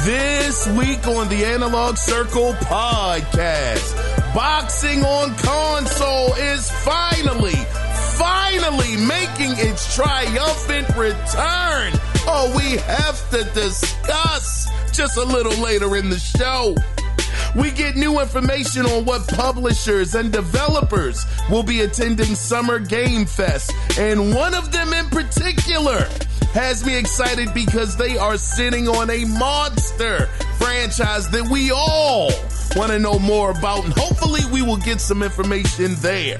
This week on the Analog Circle podcast, boxing on console is finally making its triumphant return. Oh, we have to discuss just a little later in the show. We get new information on what publishers and developers will be attending Summer Game Fest, and one of them in particular has me excited because they are sitting on a monster franchise that we all want to know more about, and hopefully we will get some information there.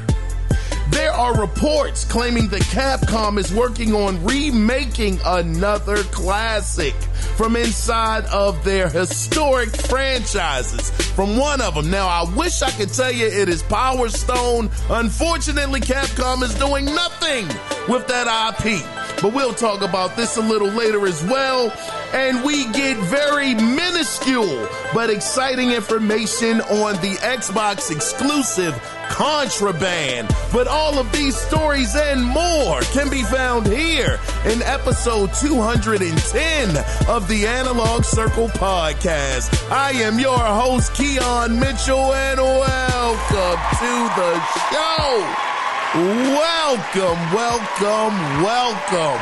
There are reports claiming that Capcom is working on remaking another classic from inside of their historic franchises. From one of them. Now, I wish I could tell you it is Power Stone. Unfortunately, Capcom is doing nothing with that IP. But we'll talk about this a little later as well. And we get very minuscule but exciting information on the Xbox exclusive Contraband. But all of these stories and more can be found here in episode 210 of the Analog Circle podcast. I am your host, Kiaun Mitchell, and welcome to the show. Welcome.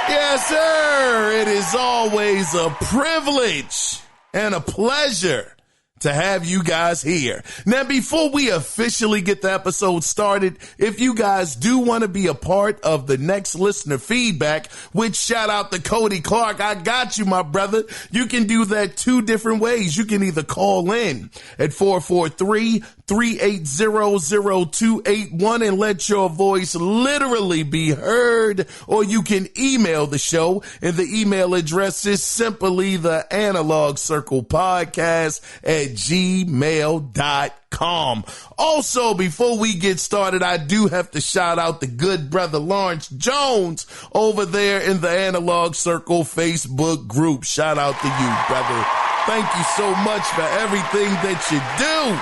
Yes, sir. It is always a privilege and a pleasure to have you guys here. Now, before we officially get the episode started, if you guys do want to be a part of the next listener feedback, which shout out to Cody Clark, I got you, my brother. You can do that two different ways. You can either call in at 443-380-0281 and let your voice literally be heard, or you can email the show, and the email address is simply the Analog Circle Podcast at gmail.com. Also, before we get started, I do have to shout out the good brother Lawrence Jones over there in the Analog Circle Facebook group. Shout out to you, brother. Thank you so much for everything that you do.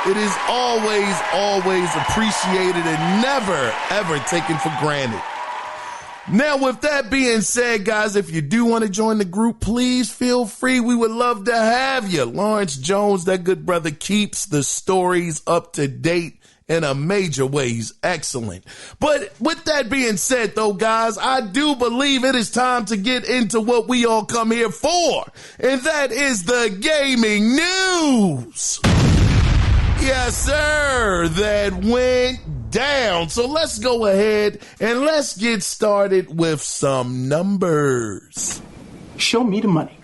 It is always appreciated and never, ever taken for granted. Now, with that being said, guys, if you do want to join the group, please feel free. We would love to have you. Lawrence Jones, that good brother, keeps the stories up to date in a major way. He's excellent. But with that being said, though, guys, I do believe it is time to get into what we all come here for, and that is the gaming news. Yes, sir, that went down. So let's go ahead and let's get started with some numbers. Show me the money.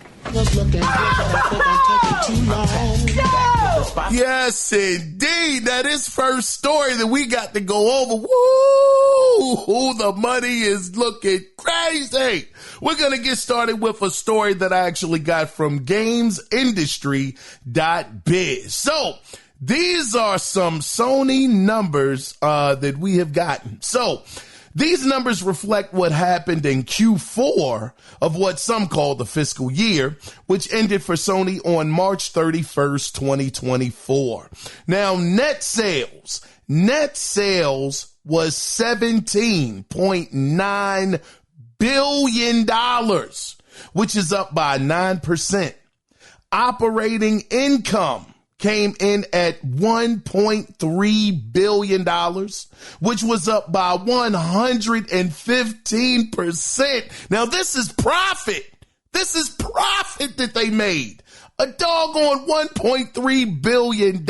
Yes, indeed. Now, this first story that we got to go over, woo, the money is looking crazy. We're going to get started with a story that I actually got from gamesindustry.biz. So, these are some Sony numbers that we have gotten. So these numbers reflect what happened in Q4 of what some call the fiscal year, which ended for Sony on March 31st, 2024. Now, net sales was $17.9 billion, which is up by 9%. Operating income came in at $1.3 billion, which was up by 115%. Now, this is profit. This is profit that they made. A doggone $1.3 billion.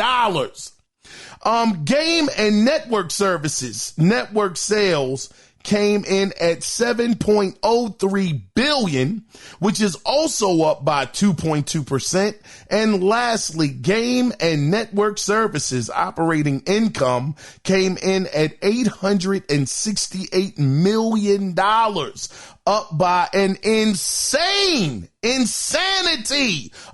Game and network services, network sales came in at $7.03 billion, which is also up by 2.2%. And lastly, game and network services operating income came in at $868 million, up by an insanity,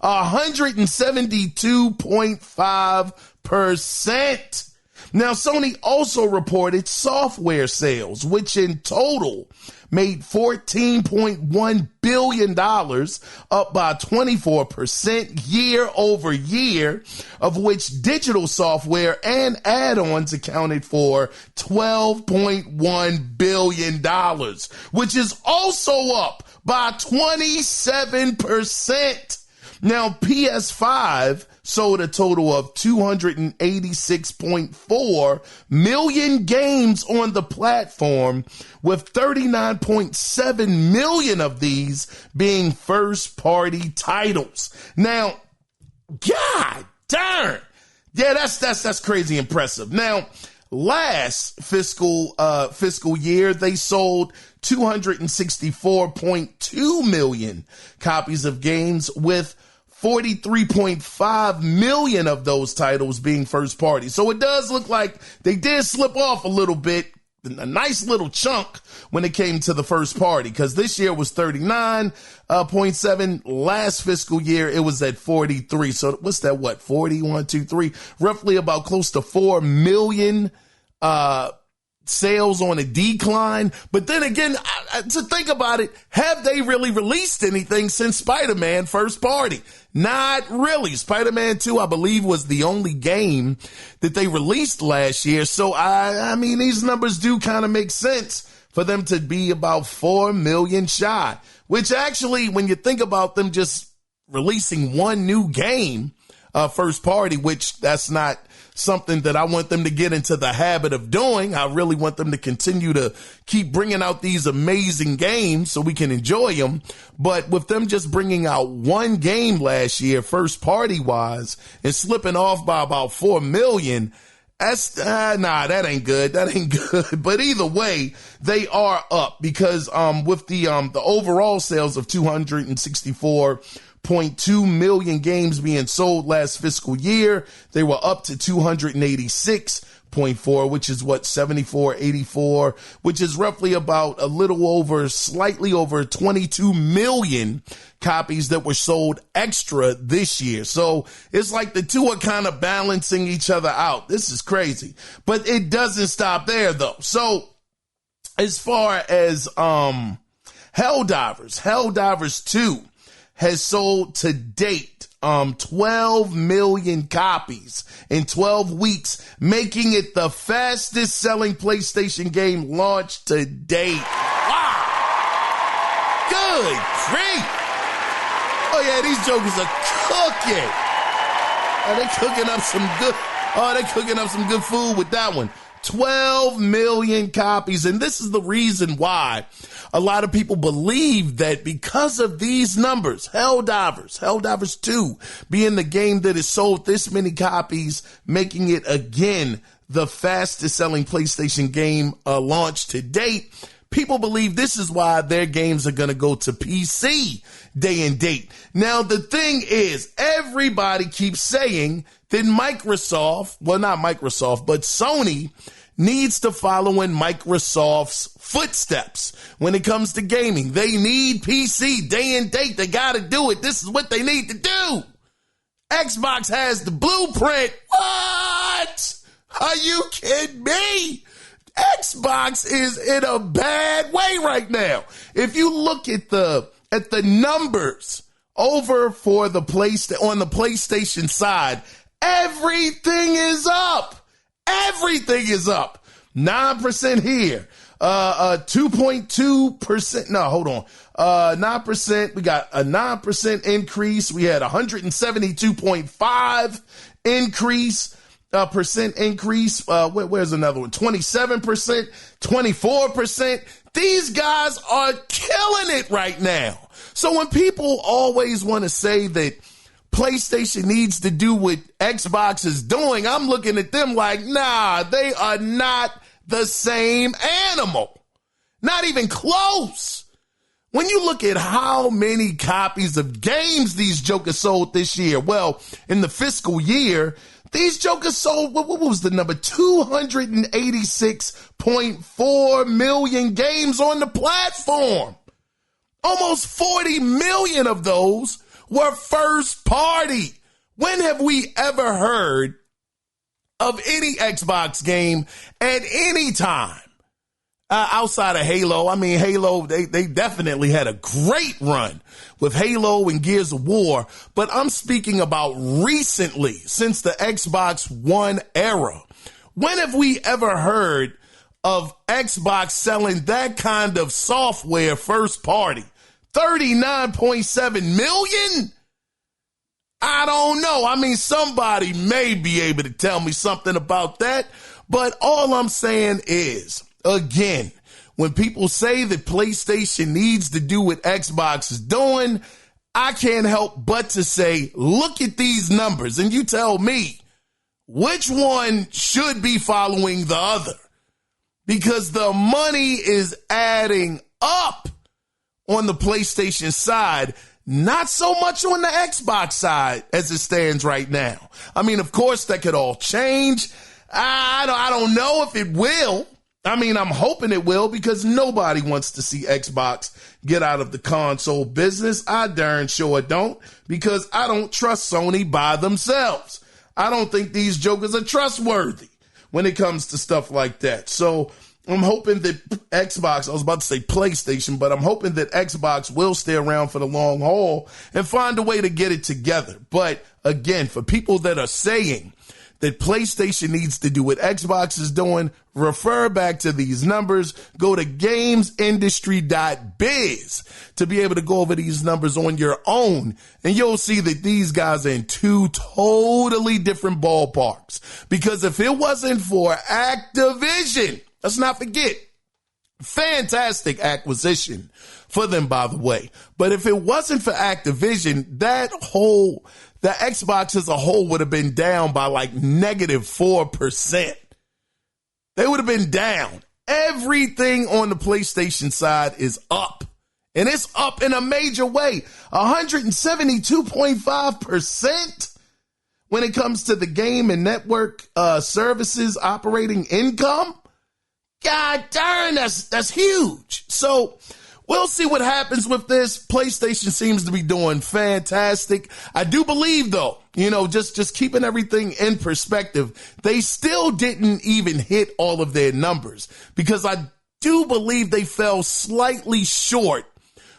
172.5%. Now, Sony also reported software sales, which in total made $14.1 billion, up by 24% year over year, of which digital software and add-ons accounted for $12.1 billion, which is also up by 27%. Now, PS5 sold a total of 286.4 million games on the platform, with 39.7 million of these being first-party titles. Now, God darn. Yeah, that's crazy impressive. Now, last fiscal year, they sold 264.2 million copies of games, with 43.5 million of those titles being first party. So it does look like they did slip off a little bit, a nice little chunk when it came to the first party, because this year was 39.7. Last fiscal year, it was at 43. So what's that? 41, 2, 3, roughly about close to 4 million, sales on a decline. But then again, to think about it, have they really released anything since Spider-Man first party? Not really. Spider-Man 2, I believe, was the only game that they released last year. So I mean, these numbers do kind of make sense for them to be about 4 million shy, which actually, when you think about them just releasing one new game, first party, which that's not something that I want them to get into the habit of doing. I really want them to continue to keep bringing out these amazing games so we can enjoy them. But with them just bringing out one game last year, first party wise, and slipping off by about 4 million, that's, that ain't good. That ain't good. But either way, they are up because, with the overall sales of 264.2 million games being sold last fiscal year, they were up to 286.4, which is 7484, which is roughly about slightly over 22 million copies that were sold extra this year. So it's like the two are kind of balancing each other out. This is crazy, but it doesn't stop there though. So as far as, Helldivers 2 has sold to date 12 million copies in 12 weeks, making it the fastest selling PlayStation game launched to date. Wow! Good grief! Oh yeah, these jokers are cooking. They're cooking up some good food with that one. 12 million copies. And this is the reason why a lot of people believe that because of these numbers, Helldivers 2 being the game that has sold this many copies, making it again the fastest selling PlayStation game launched to date, people believe this is why their games are going to go to PC day and date. Now, the thing is, everybody keeps saying that not Microsoft, but Sony needs to follow in Microsoft's footsteps when it comes to gaming. They need PC day and date. They got to do it. This is what they need to do. Xbox has the blueprint. What? Are you kidding me? Xbox is in a bad way right now. If you look at the numbers over for on the PlayStation side, everything is up. Everything is up. 9% here. 2.2%. No, hold on. 9%. We got a 9% increase. We had 172.5 increase. Percent increase. Where's another one? 27%, 24%. These guys are killing it right now. So when people always want to say that PlayStation needs to do what Xbox is doing, I'm looking at them like, nah, they are not the same animal. Not even close. When you look at how many copies of games these jokers sold this year, well, in the fiscal year, these jokers sold, what was the number? 286.4 million games on the platform. Almost 40 million of those were first party. When have we ever heard of any Xbox game at any time. Outside of Halo, I mean, Halo, they definitely had a great run with Halo and Gears of War, but I'm speaking about recently, since the Xbox One era. When have we ever heard of Xbox selling that kind of software first party? 39.7 million? I don't know. I mean, somebody may be able to tell me something about that, but all I'm saying is, again, when people say that PlayStation needs to do what Xbox is doing, I can't help but to say, look at these numbers and you tell me which one should be following the other, because the money is adding up on the PlayStation side, not so much on the Xbox side as it stands right now. I mean, of course, that could all change. I don't know if it will. I mean, I'm hoping it will, because nobody wants to see Xbox get out of the console business. I darn sure don't, because I don't trust Sony by themselves. I don't think these jokers are trustworthy when it comes to stuff like that. So I'm hoping that Xbox, I was about to say PlayStation, but I'm hoping that Xbox will stay around for the long haul and find a way to get it together. But again, for people that are saying that PlayStation needs to do what Xbox is doing, refer back to these numbers. Go to gamesindustry.biz to be able to go over these numbers on your own, and you'll see that these guys are in two totally different ballparks. Because if it wasn't for Activision, let's not forget, fantastic acquisition for them, by the way. But if it wasn't for Activision, the Xbox as a whole would have been down by like -4%. They would have been down. Everything on the PlayStation side is up. And it's up in a major way. 172.5% when it comes to the game and network services operating income. God darn, that's huge. So we'll see what happens with this. PlayStation seems to be doing fantastic. I do believe, though, just keeping everything in perspective, they still didn't even hit all of their numbers, because I do believe they fell slightly short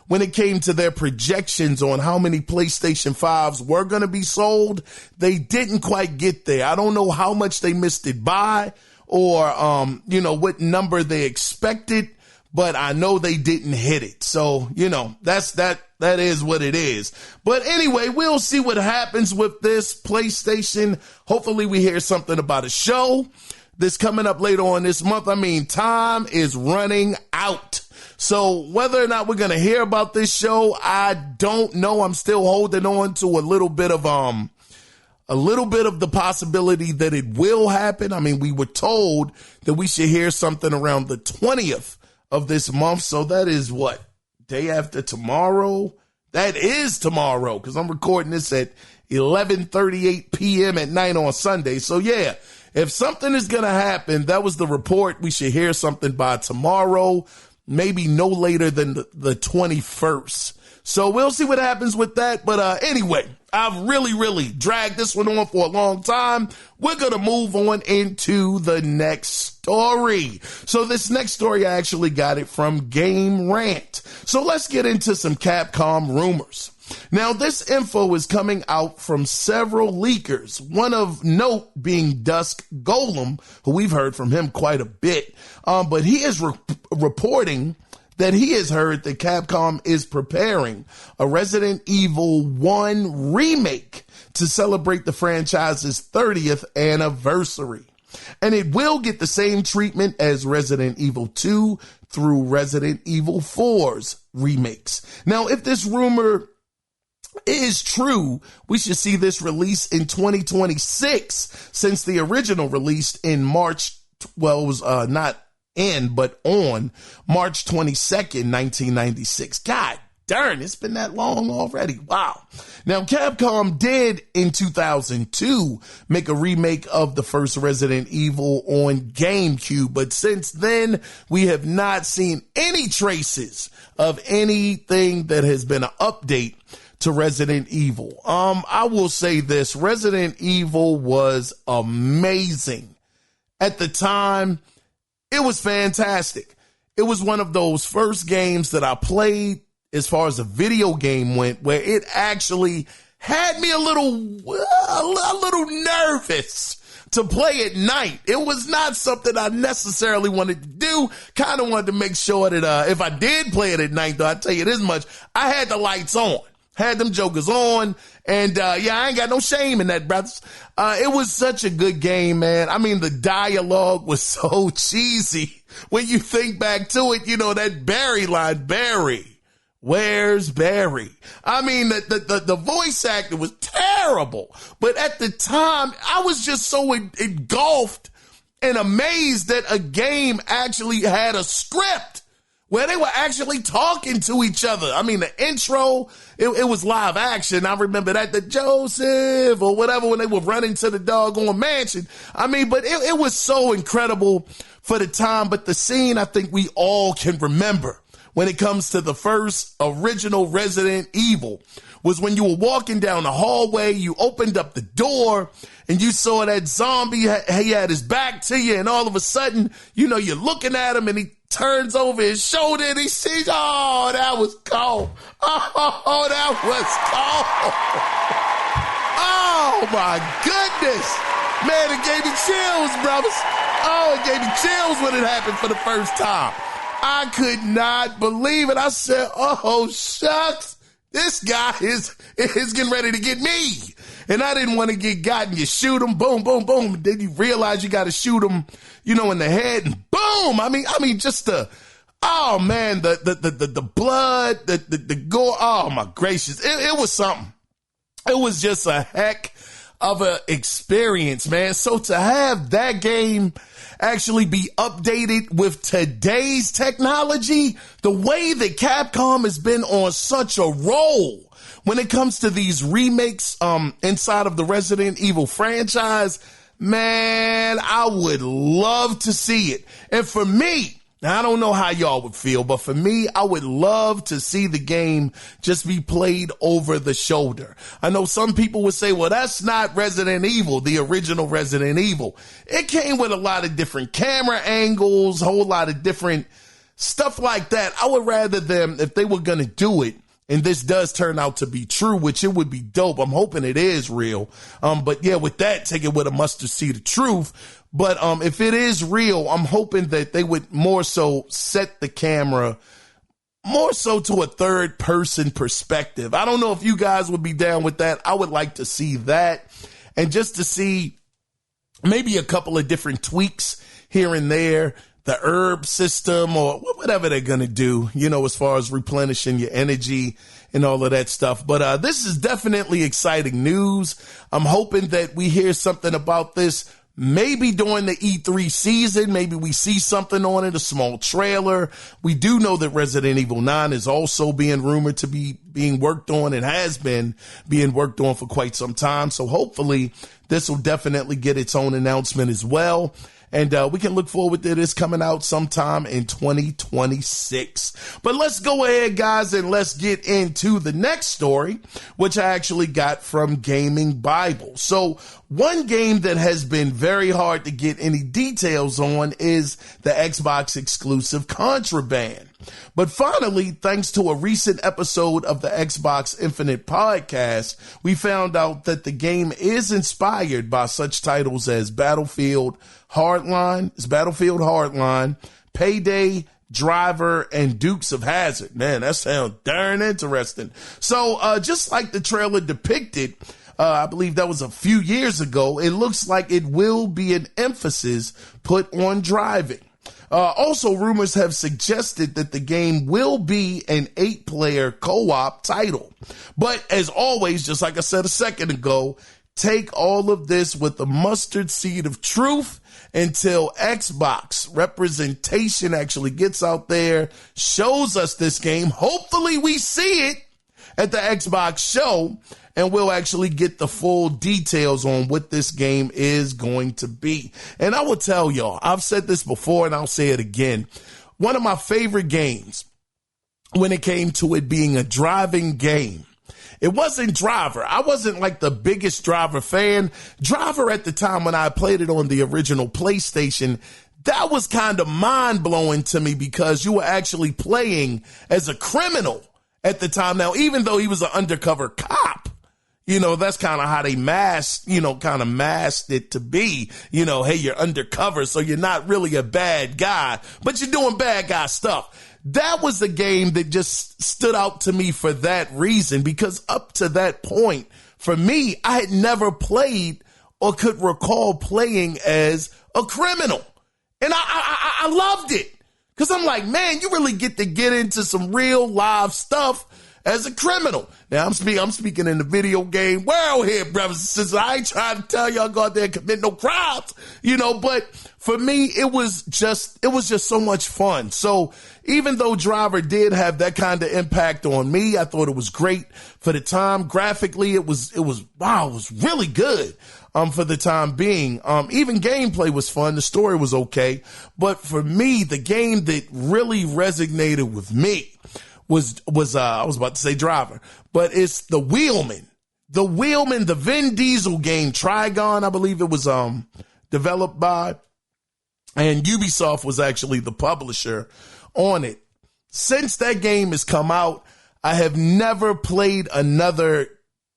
when it came to their projections on how many PlayStation 5s were going to be sold. They didn't quite get there. I don't know how much they missed it by, or, what number they expected, but I know they didn't hit it. So, that is what it is. But anyway, we'll see what happens with this PlayStation. Hopefully we hear something about a show that's coming up later on this month. I mean, time is running out. So whether or not we're going to hear about this show, I don't know. I'm still holding on to a little bit of the possibility that it will happen. I mean, we were told that we should hear something around the 20th of this month. So that is what? Day after tomorrow? That is tomorrow, because I'm recording this at 11:38 p.m. at night on Sunday. So yeah, if something is going to happen, that was the report. We should hear something by tomorrow, maybe no later than the 21st. So we'll see what happens with that. But anyway, I've really dragged this one on for a long time. We're going to move on into the next story. So this next story, I actually got it from Game Rant. So let's get into some Capcom rumors. Now, this info is coming out from several leakers, one of note being Dusk Golem, who we've heard from him quite a bit. But he is reporting that he has heard that Capcom is preparing a Resident Evil 1 remake to celebrate the franchise's 30th anniversary. And it will get the same treatment as Resident Evil 2 through Resident Evil 4's remakes. Now, if this rumor is true, we should see this release in 2026, since the original released in March, well, it was not in, but on March 22nd, 1996. God darn, it's been that long already. Wow. Now, Capcom did in 2002 make a remake of the first Resident Evil on GameCube, but since then, we have not seen any traces of anything that has been an update to Resident Evil. I will say this, Resident Evil was amazing. At the time, it was fantastic. It was one of those first games that I played as far as a video game went, where it actually had me a little nervous to play at night. It was not something I necessarily wanted to do. Kind of wanted to make sure that if I did play it at night, though, I'll tell you this much, I had the lights on. Had them jokers on, and I ain't got no shame in that, brothers. It was such a good game, man. I mean, the dialogue was so cheesy. When you think back to it, that Barry line, Barry, where's Barry? I mean, the voice actor was terrible, but at the time, I was just so engulfed and amazed that a game actually had a script where they were actually talking to each other. I mean, the intro, it was live action. I remember that, the Joseph or whatever, when they were running to the doggone mansion. I mean, but it was so incredible for the time. But the scene I think we all can remember when it comes to the first original Resident Evil was when you were walking down the hallway, you opened up the door, and you saw that zombie, he had his back to you, and all of a sudden, you're looking at him, and he turns over his shoulder, and he sees, oh, that was cold. Oh, that was cold. Oh, my goodness. Man, it gave me chills, brothers. Oh, it gave me chills when it happened for the first time. I could not believe it. I said, oh, shucks. This guy is getting ready to get me. And I didn't want to get got, and you shoot him, boom, boom, boom. Then you realize you got to shoot him, in the head, and boom. I mean, just the blood, the gore. Oh my gracious. It was something. It was just a heck of an experience, man. So to have that game actually be updated with today's technology, the way that Capcom has been on such a roll when it comes to these remakes inside of the Resident Evil franchise, man, I would love to see it. And for me, now, I don't know how y'all would feel, but for me, I would love to see the game just be played over the shoulder. I know some people would say, well, that's not Resident Evil, the original Resident Evil. It came with a lot of different camera angles, a whole lot of different stuff like that. I would rather them, if they were going to do it, and this does turn out to be true, which it would be dope. I'm hoping it is real. But yeah, with that, take it with a mustard seed of truth. But if it is real, I'm hoping that they would more so set the camera more so to a third person perspective. I don't know if you guys would be down with that. I would like to see that, and just to see maybe a couple of different tweaks here and there, the herb system or whatever they're going to do, as far as replenishing your energy and all of that stuff. But this is definitely exciting news. I'm hoping that we hear something about this maybe during the E3 season. Maybe we see something on it, a small trailer. We do know that Resident Evil 9 is also being rumored to be being worked on and has been being worked on for quite some time. So hopefully this will definitely get its own announcement as well. And we can look forward to this coming out sometime in 2026. But let's go ahead, guys, and let's get into the next story, which I actually got from Gaming Bible. So one game that has been very hard to get any details on is the Xbox exclusive Contraband. But finally, thanks to a recent episode of the Xbox Infinite podcast, we found out that the game is inspired by such titles as Battlefield Hardline, Payday, Driver, and Dukes of Hazzard. Man, that sounds darn interesting. So just like the trailer depicted, I believe that was a few years ago, it looks like it will be an emphasis put on driving. Also, rumors have suggested that the game will be an 8-player co-op title. But as always, just like I said a second ago, take all of this with a mustard seed of truth until Xbox representation actually gets out there, shows us this game. Hopefully we see it at the Xbox show, and we'll actually get the full details on what this game is going to be. And I will tell y'all, I've said this before and I'll say it again. One of my favorite games when it came to it being a driving game It wasn't Driver. I wasn't like the biggest Driver fan. Driver at the time when I played it on the original PlayStation, that was kind of mind-blowing to me because you were actually playing as a criminal at the time. Now, even though he was an undercover cop, you know, that's kind of how they masked it to be, you know, hey, you're undercover, so you're not really a bad guy, but you're doing bad guy stuff. That was a game that just stood out to me for that reason, because up to that point, for me, I had never played or could recall playing as a criminal. And I loved it because I'm like, man, you really get to get into some real live stuff as a criminal. Now, I'm speaking in the video game world here, brothers and sisters. I ain't trying to tell y'all go out there and commit no crimes, you know, but for me, it was just so much fun. So even though Driver did have that kind of impact on me, I thought it was great for the time. Graphically, it was really good. For the time being, even gameplay was fun. The story was okay. But for me, the game that really resonated with me was I was about to say Driver, but it's the Wheelman. The Wheelman, the Vin Diesel game, Trigon, I believe it was developed by, and Ubisoft was actually the publisher on it. Since that game has come out, I have never played another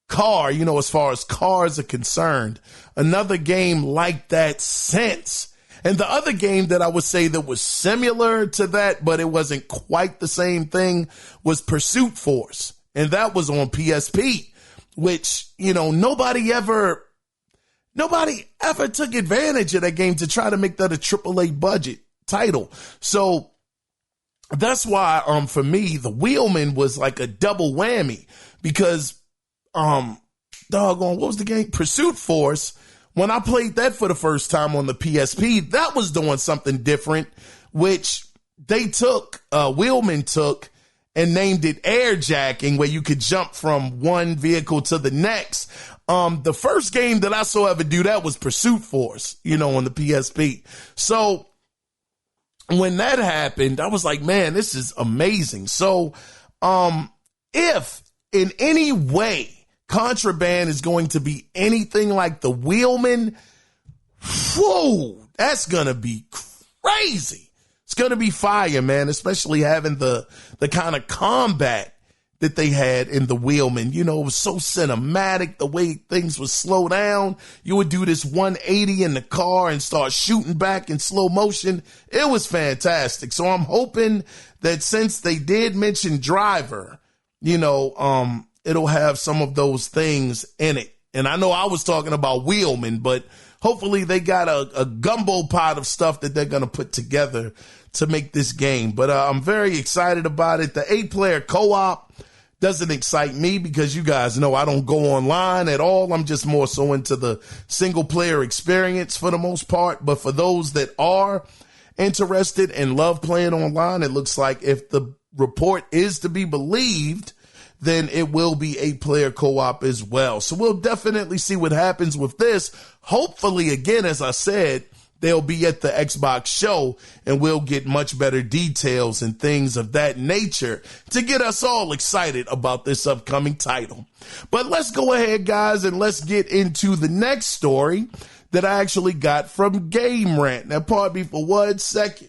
car, you know, as far as cars are concerned, another game like that since. And the other game that I would say that was similar to that, but it wasn't quite the same thing, was Pursuit Force. And that was on PSP, which, you know, nobody ever took advantage of that game to try to make that a AAA budget title. So that's why, for me, the Wheelman was like a double whammy, because what was the game? Pursuit Force. When I played that for the first time on the PSP, that was doing something different, which Wheelman took and named it airjacking, where you could jump from one vehicle to the next. The first game that I saw ever do that was Pursuit Force, you know, on the PSP. So when that happened, I was like, man, this is amazing. So, if in any way Contraband is going to be anything like the Wheelman, whoa, that's going to be crazy. It's going to be fire, man, especially having the kind of combat that they had in the Wheelman. You know, it was so cinematic, the way things would slow down. You would do this 180 in the car and start shooting back in slow motion. It was fantastic. So I'm hoping that since they did mention Driver, you know, it'll have some of those things in it. And I know I was talking about Wheelman, but hopefully they got a gumbo pot of stuff that they're going to put together to make this game. But I'm very excited about it. The 8-player co-op doesn't excite me because you guys know I don't go online at all. I'm just more so into the single-player experience for the most part. But for those that are interested and love playing online, it looks like if the report is to be believed, then it will be 8-player co-op as well. So we'll definitely see what happens with this. Hopefully, again, as I said, they'll be at the Xbox show and we'll get much better details and things of that nature to get us all excited about this upcoming title. But let's go ahead, guys, and let's get into the next story that I actually got from Game Rant. Now, pardon me for 1 second.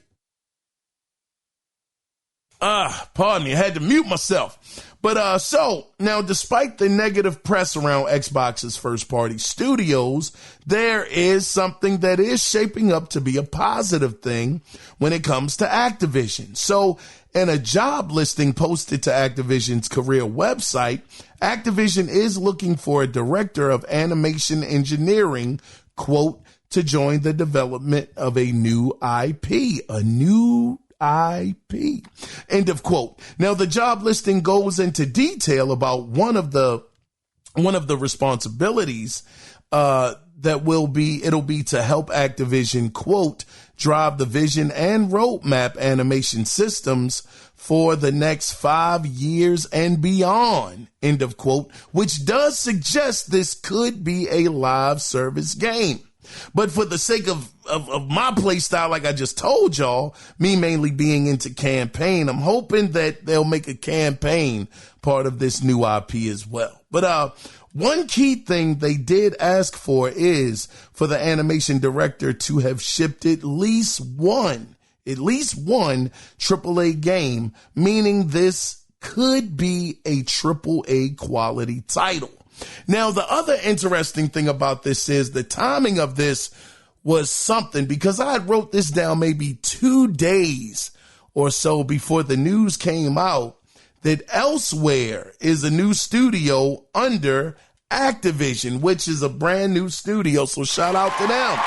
Pardon me, I had to mute myself. But so now, despite the negative press around Xbox's first-party studios, there is something that is shaping up to be a positive thing when it comes to Activision. So in a job listing posted to Activision's career website, Activision is looking for a director of animation engineering, quote, to join the development of a new IP, end of quote. Now, the job listing goes into detail about one of the responsibilities it'll be to help Activision, quote, drive the vision and roadmap animation systems for the next 5 years and beyond, end of quote, which does suggest this could be a live service game. But for the sake of my play style, like I just told y'all, me mainly being into campaign, I'm hoping that they'll make a campaign part of this new IP as well. But one key thing they did ask for is for the animation director to have shipped at least one AAA game, meaning this could be a AAA quality title. Now, the other interesting thing about this is the timing of this was something, because I had wrote this down maybe 2 days or so before the news came out that Elsewhere is a new studio under Activision, which is a brand new studio. So shout out to them.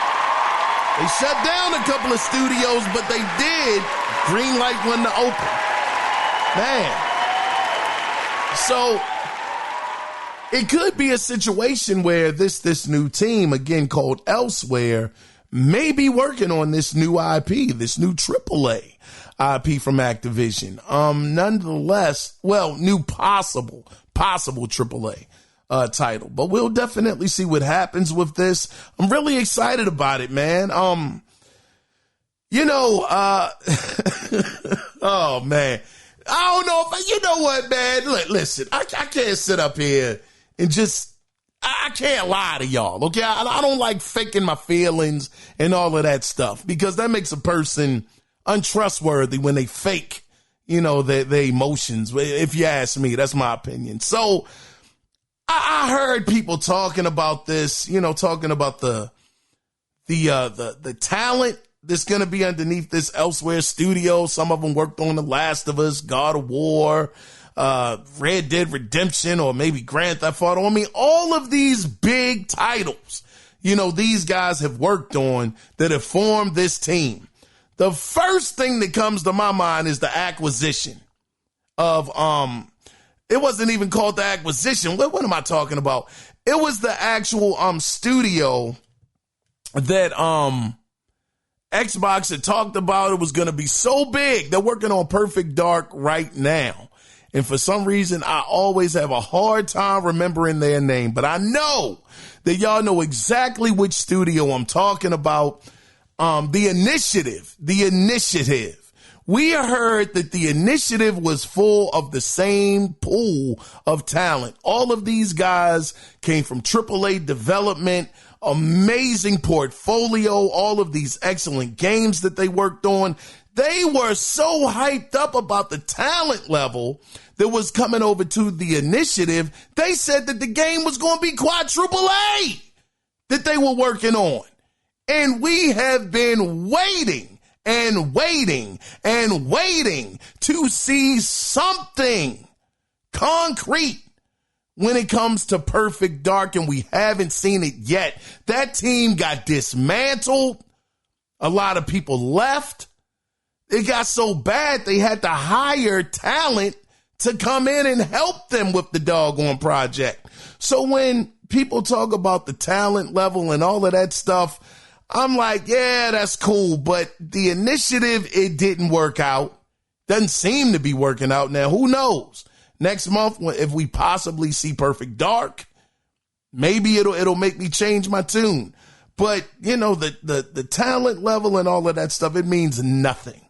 They shut down a couple of studios, but they did green light one to open. Man. So it could be a situation where this new team, again called Elsewhere, may be working on this new IP, this new AAA IP from Activision. Nonetheless, well, new possible AAA title. But we'll definitely see what happens with this. I'm really excited about it, man. Oh man. I don't know if you know what, man. Listen, I can't sit up here and I can't lie to y'all, okay? I don't like faking my feelings and all of that stuff, because that makes a person untrustworthy when they fake, their emotions. If you ask me, that's my opinion. So I heard people talking about this, talking about the talent that's going to be underneath this Elsewhere studio. Some of them worked on The Last of Us, God of War, Red Dead Redemption, or maybe Grand Theft Auto. I mean, all of these big titles, these guys have worked on that have formed this team. The first thing that comes to my mind is the acquisition of, it wasn't even called the acquisition. What am I talking about? It was the actual, studio that, Xbox had talked about. It was going to be so big. They're working on Perfect Dark right now. And for some reason, I always have a hard time remembering their name. But I know that y'all know exactly which studio I'm talking about. The Initiative. We heard that the Initiative was full of the same pool of talent. All of these guys came from AAA development, amazing portfolio, all of these excellent games that they worked on. They were so hyped up about the talent level that was coming over to the Initiative. They said that the game was going to be quadruple A that they were working on. And we have been waiting to see something concrete when it comes to Perfect Dark, and we haven't seen it yet. That team got dismantled. A lot of people left. It got so bad they had to hire talent to come in and help them with the doggone project. So when people talk about the talent level and all of that stuff, I'm like, yeah, that's cool. But the Initiative, it didn't work out. Doesn't seem to be working out. Now, who knows? Next month, if we possibly see Perfect Dark, maybe it'll make me change my tune. But, the talent level and all of that stuff, it means nothing.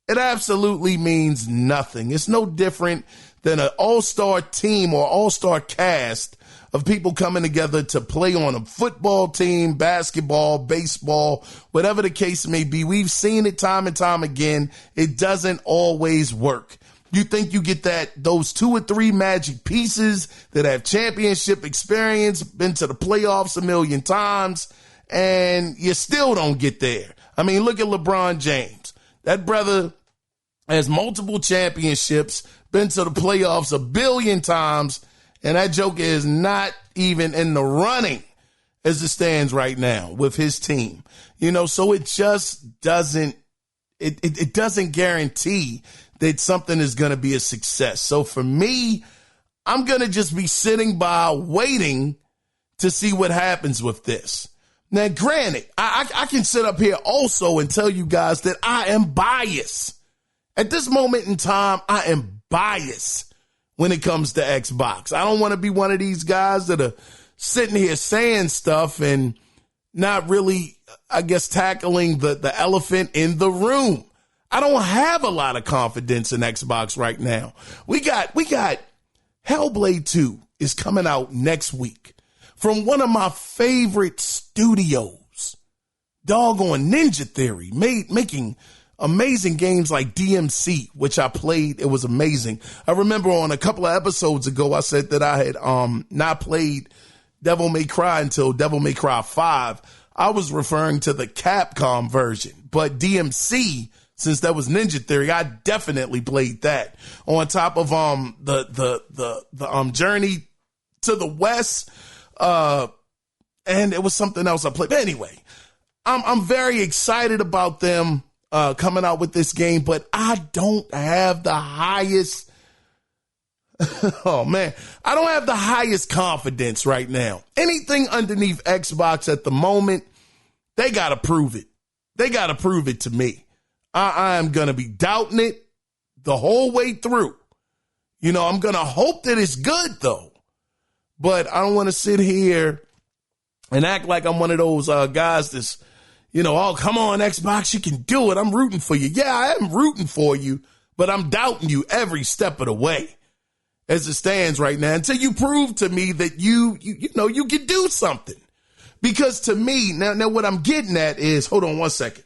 It absolutely means nothing. It's no different than an all-star team or all-star cast of people coming together to play on a football team, basketball, baseball, whatever the case may be. We've seen it time and time again. It doesn't always work. You think you get those 2 or 3 magic pieces that have championship experience, been to the playoffs a million times, and you still don't get there. I mean, look at LeBron James. That brother has multiple championships, been to the playoffs a billion times, and that joker is not even in the running as it stands right now with his team. So it just doesn't, it doesn't guarantee that something is going to be a success. So for me, I'm going to just be sitting by waiting to see what happens with this. Now, granted, I can sit up here also and tell you guys that I am biased. At this moment in time, I am biased when it comes to Xbox. I don't want to be one of these guys that are sitting here saying stuff and not really, I guess, tackling the elephant in the room. I don't have a lot of confidence in Xbox right now. We got Hellblade 2 is coming out next week from one of my favorite studios, doggone Ninja Theory, making amazing games like DMC, which I played. It was amazing. I remember on a couple of episodes ago, I said that I had not played Devil May Cry until Devil May Cry 5. I was referring to the Capcom version, but DMC, since that was Ninja Theory, I definitely played that. On top of the Journey to the West, and it was something else I played. But anyway, I'm very excited about them coming out with this game, but I don't have the highest. Oh man, I don't have the highest confidence right now. Anything underneath Xbox at the moment, they got to prove it. They got to prove it to me. I am going to be doubting it the whole way through. You know, I'm going to hope that it's good though, but I don't want to sit here and act like I'm one of those guys that's, you know, oh, come on, Xbox, you can do it. I'm rooting for you. Yeah, I am rooting for you, but I'm doubting you every step of the way as it stands right now until you prove to me that you know, you can do something. Because to me, now what I'm getting at is, hold on one second.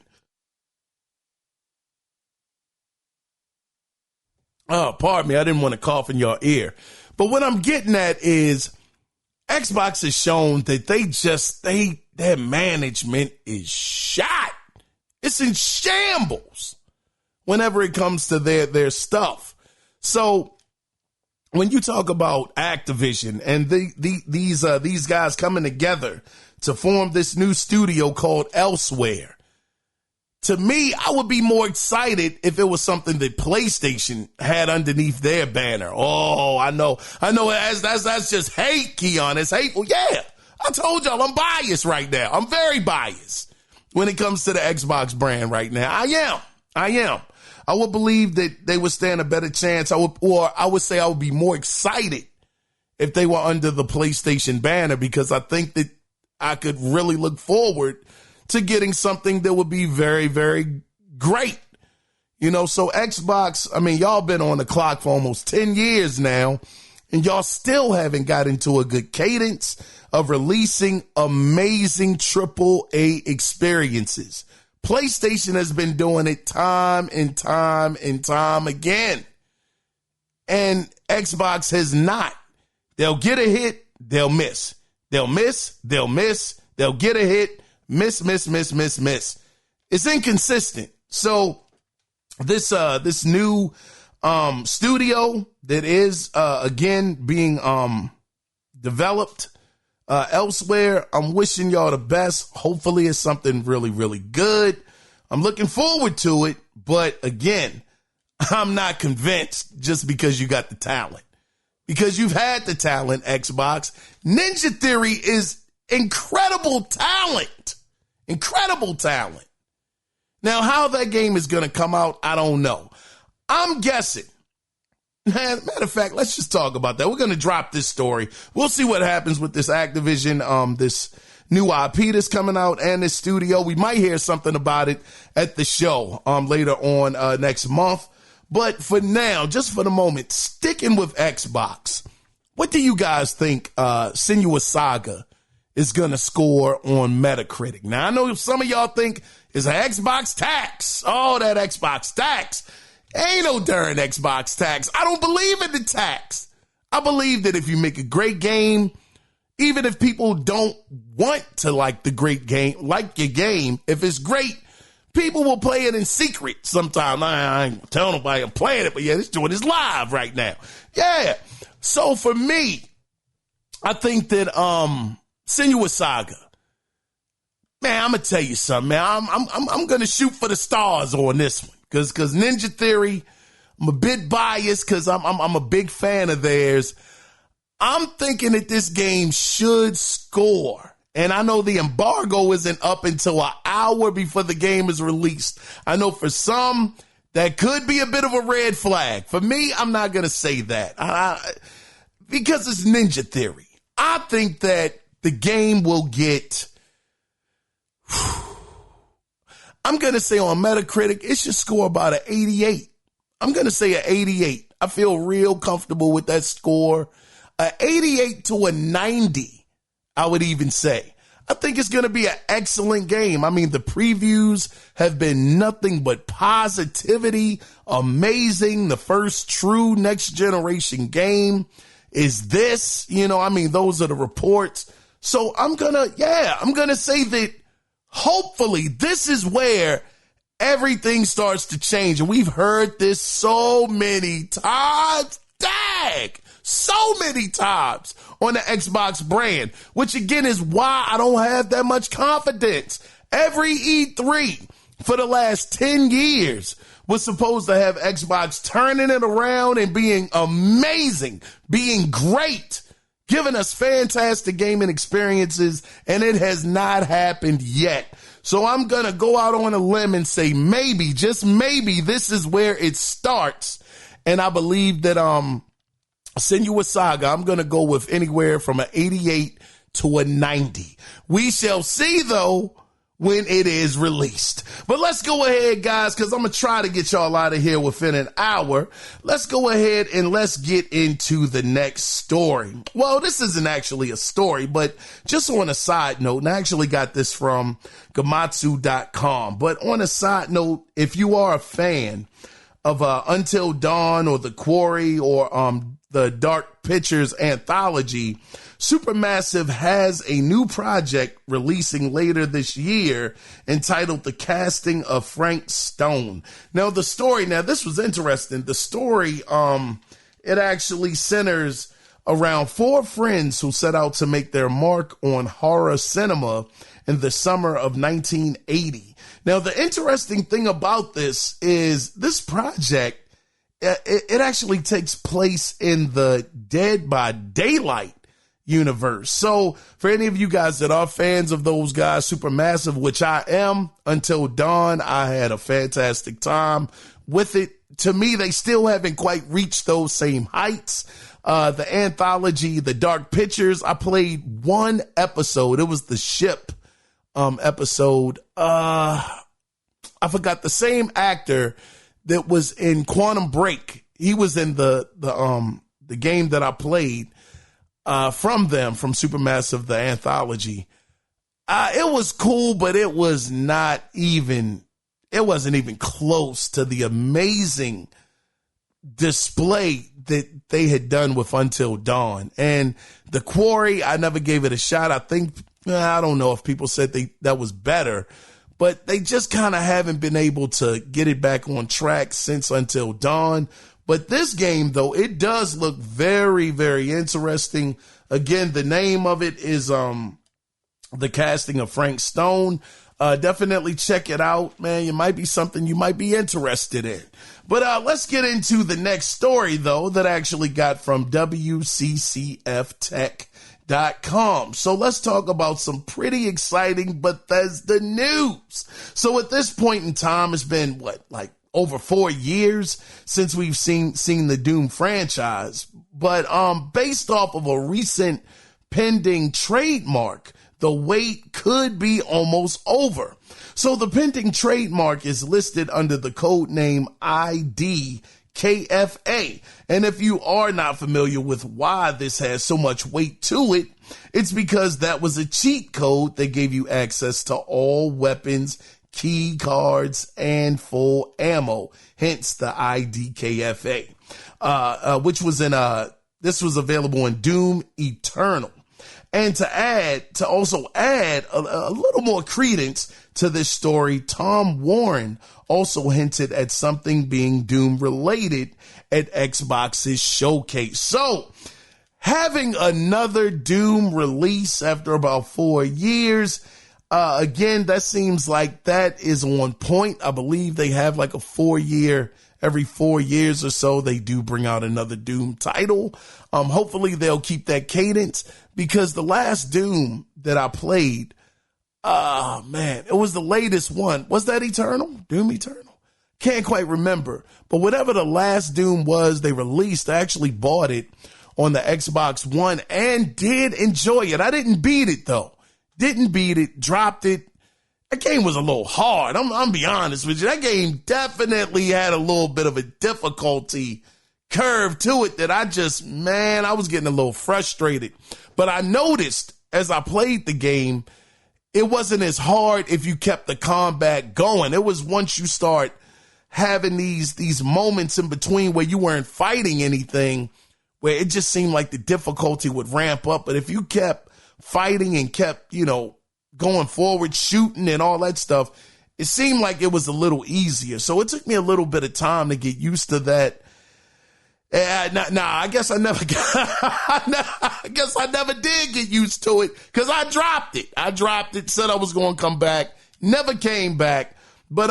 Oh, pardon me. I didn't want to cough in your ear. But what I'm getting at is Xbox has shown that their management is shot. It's in shambles whenever it comes to their stuff. So when you talk about Activision and these guys coming together to form this new studio called Elsewhere, to me, I would be more excited if it was something that PlayStation had underneath their banner. Oh, I know. That's just hate, Kiaun. It's hateful. Yeah, I told y'all I'm biased right now. I'm very biased when it comes to the Xbox brand right now. I am. I would believe that they would stand a better chance. I would say I would be more excited if they were under the PlayStation banner, because I think that I could really look forward to getting something that would be very, very great. You know, so Xbox, I mean, y'all been on the clock for almost 10 years now, and y'all still haven't got into a good cadence of releasing amazing AAA experiences. PlayStation has been doing it time and time and time again, and Xbox has not. They'll get a hit, they'll miss. They'll miss, they'll miss, they'll get a hit, miss. It's inconsistent. So this new studio that is again being developed elsewhere, I'm wishing y'all the best. Hopefully it's something really, really good. I'm looking forward to it, but again, I'm not convinced just because you got the talent. Because you've had the talent, Xbox. Ninja Theory is incredible talent. Incredible talent. Now, how that game is going to come out, I don't know. I'm guessing. Matter of fact, let's just talk about that. We're going to drop this story. We'll see what happens with this Activision, this new IP that's coming out and this studio. We might hear something about it at the show later on next month. But for now, just for the moment, sticking with Xbox, what do you guys think Senua's Saga is going to score on Metacritic? Now, I know some of y'all think it's an Xbox tax. Oh, that Xbox tax. Ain't no darn Xbox tax. I don't believe in the tax. I believe that if you make a great game, even if people don't want to like the great game, like your game, if it's great, people will play it in secret sometime. I ain't telling nobody I'm playing it, but yeah, this joint is live right now. Yeah. So for me, I think that Senua's Saga, man, I'm gonna tell you something, man. I'm gonna shoot for the stars on this one, because Ninja Theory, I'm a bit biased because I'm a big fan of theirs. I'm thinking that this game should score. And I know the embargo isn't up until an hour before the game is released. I know for some, that could be a bit of a red flag. For me, I'm not going to say that because it's Ninja Theory. I think that the game will get I'm going to say on Metacritic, it should score about an 88. I'm going to say an 88. I feel real comfortable with that score. An 88 to a 90, I would even say. I think it's going to be an excellent game. I mean, the previews have been nothing but positivity. Amazing. The first true next generation game is this, those are the reports. So I'm going to say that hopefully this is where everything starts to change. And we've heard this so many times. So many times on the Xbox brand, which again is why I don't have that much confidence. Every E3 for the last 10 years was supposed to have Xbox turning it around and being amazing, being great, giving us fantastic gaming experiences, and it has not happened yet. So I'm going to go out on a limb and say maybe, just maybe, this is where it starts. And I believe that Senua Saga, I'm going to go with anywhere from an 88 to a 90. We shall see, though, when it is released. But let's go ahead, guys, because I'm going to try to get y'all out of here within an hour. Let's go ahead and let's get into the next story. Well, this isn't actually a story, but just on a side note, and I actually got this from Gamatsu.com. But on a side note, if you are a fan of Until Dawn or The Quarry or the Dark Pictures anthology, Supermassive has a new project releasing later this year entitled The Casting of Frank Stone. Now, this was interesting. The story, it actually centers around four friends who set out to make their mark on horror cinema in the summer of 1980. Now, the interesting thing about this is this project, it actually takes place in the Dead by Daylight universe. So for any of you guys that are fans of those guys, Supermassive, which I am, Until Dawn, I had a fantastic time with it. To me, they still haven't quite reached those same heights. The anthology, The Dark Pictures, I played one episode. It was the ship episode. I forgot the same actor that was in Quantum Break. He was in the game that I played from Supermassive, the anthology. It was cool, but it wasn't even close to the amazing display that they had done with Until Dawn. And The Quarry, I never gave it a shot. I don't know if people said that was better, but they just kind of haven't been able to get it back on track since Until Dawn. But this game, though, it does look very, very interesting. Again, the name of it is The Casting of Frank Stone. Definitely check it out, man. It might be something you might be interested in. But let's get into the next story, though, that I actually got from WCCFtech.com. So let's talk about some pretty exciting Bethesda news. So at this point in time, it's been over 4 years since we've seen the Doom franchise. But based off of a recent pending trademark, the wait could be almost over. So the pending trademark is listed under the code name IDKFA. And if you are not familiar with why this has so much weight to it, it's because that was a cheat code that gave you access to all weapons, key cards, and full ammo, hence the IDKFA, which was this was available in Doom Eternal. And to also add a little more credence to this story, Tom Warren also hinted at something being Doom related at Xbox's showcase. So having another Doom release after about 4 years, again, that seems like that is on point. I believe they have like a 4 year, every 4 years or so, they do bring out another Doom title. Hopefully they'll keep that cadence, because the last Doom that I played, it was the latest one. Was that Eternal? Doom Eternal? Can't quite remember. But whatever the last Doom was they released, I actually bought it on the Xbox One and did enjoy it. I didn't beat it, though. Didn't beat it, dropped it. that game was a little hard. I'm be honest with you. That game definitely had a little bit of a difficulty curve to it that I was getting a little frustrated. But I noticed as I played the game, it wasn't as hard if you kept the combat going. It was once you start having these moments in between where you weren't fighting anything, where it just seemed like the difficulty would ramp up. But if you kept fighting and kept, going forward, shooting and all that stuff, it seemed like it was a little easier. So it took me a little bit of time to get used to that. I guess I never did get used to it because I dropped it, said I was going to come back, never came back. But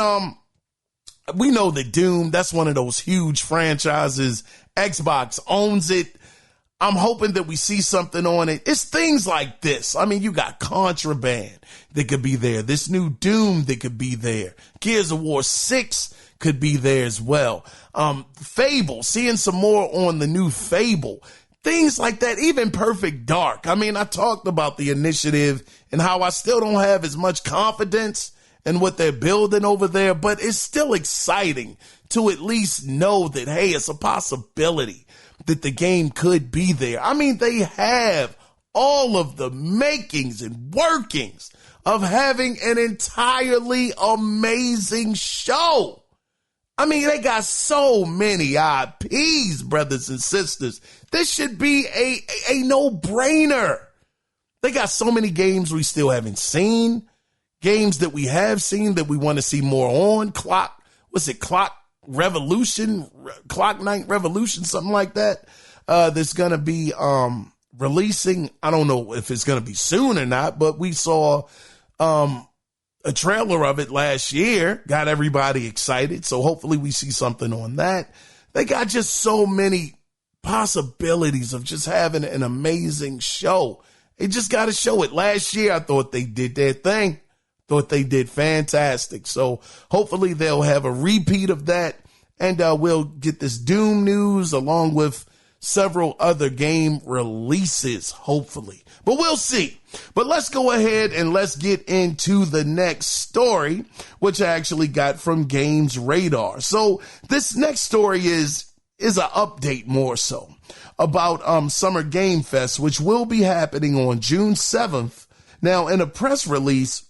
we know that Doom, that's one of those huge franchises. Xbox owns it. I'm hoping that we see something on it. It's things like this. I mean, you got Contraband that could be there. This new Doom that could be there. Gears of War 6 could be there as well. Fable, seeing some more on the new Fable. Things like that, even Perfect Dark. I mean, I talked about the initiative and how I still don't have as much confidence in what they're building over there, but it's still exciting to at least know that, hey, it's a possibility that the game could be there. I mean, they have all of the makings and workings of having an entirely amazing show. I mean, they got so many IPs, brothers and sisters. This should be a no-brainer. They got so many games we still haven't seen, games that we have seen that we want to see more on. Clock Night Revolution, something like that. That's going to be releasing. I don't know if it's going to be soon or not, but we saw a trailer of it last year, got everybody excited. So hopefully we see something on that. They got just so many possibilities of just having an amazing show. They just got to show it. Last year, I thought they did their thing. Thought they did fantastic. So hopefully they'll have a repeat of that, and we'll get this Doom news along with several other game releases, hopefully. But we'll see. But let's go ahead and let's get into the next story, which I actually got from Games Radar. So this next story is an update more so about Summer Game Fest, which will be happening on June 7th. Now, in a press release,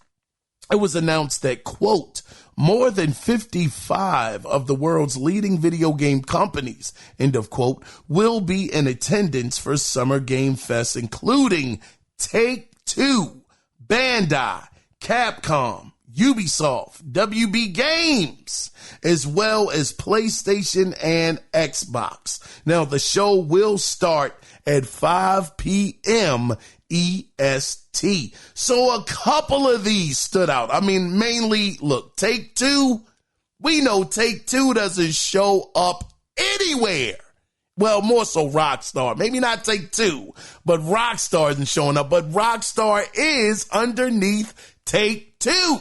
it was announced that, quote, more than 55 of the world's leading video game companies, end of quote, will be in attendance for Summer Game Fest, including Take-Two, Bandai, Capcom, Ubisoft, WB Games, as well as PlayStation and Xbox. Now, the show will start at 5 p.m. EST. So a couple of these stood out. I mean, mainly, look, Take-Two. We know Take-Two doesn't show up anywhere. Well, more so Rockstar. Maybe not Take-Two, but Rockstar isn't showing up. But Rockstar is underneath Take-Two.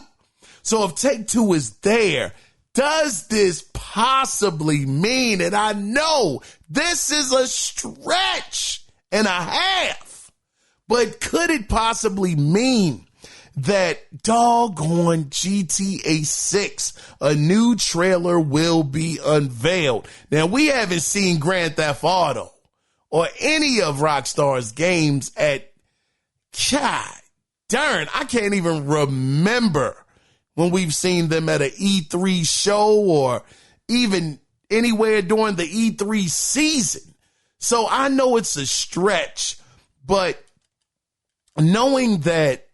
So if Take-Two is there, does this possibly mean, and I know this is a stretch and a half, but could it possibly mean that doggone GTA 6, a new trailer will be unveiled? Now, we haven't seen Grand Theft Auto or any of Rockstar's games at, God darn, I can't even remember when we've seen them at an E3 show or even anywhere during the E3 season. So I know it's a stretch, but knowing that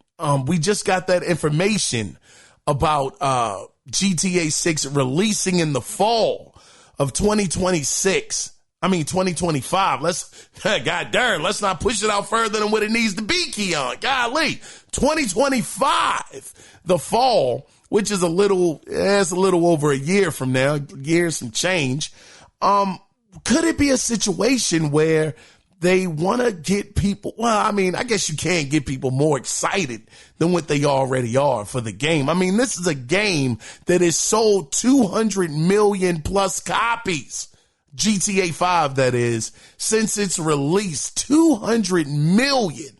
we just got that information about GTA 6 releasing in the fall of 2025. God darn, let's not push it out further than what it needs to be, Kiaun. Golly, 2025, the fall, which is it's a little over a year from now, years and change. Could it be a situation where they want to get people, well, I mean, I guess you can't get people more excited than what they already are for the game. I mean, this is a game that has sold 200 million plus copies, GTA 5 that is, since its release. 200 million,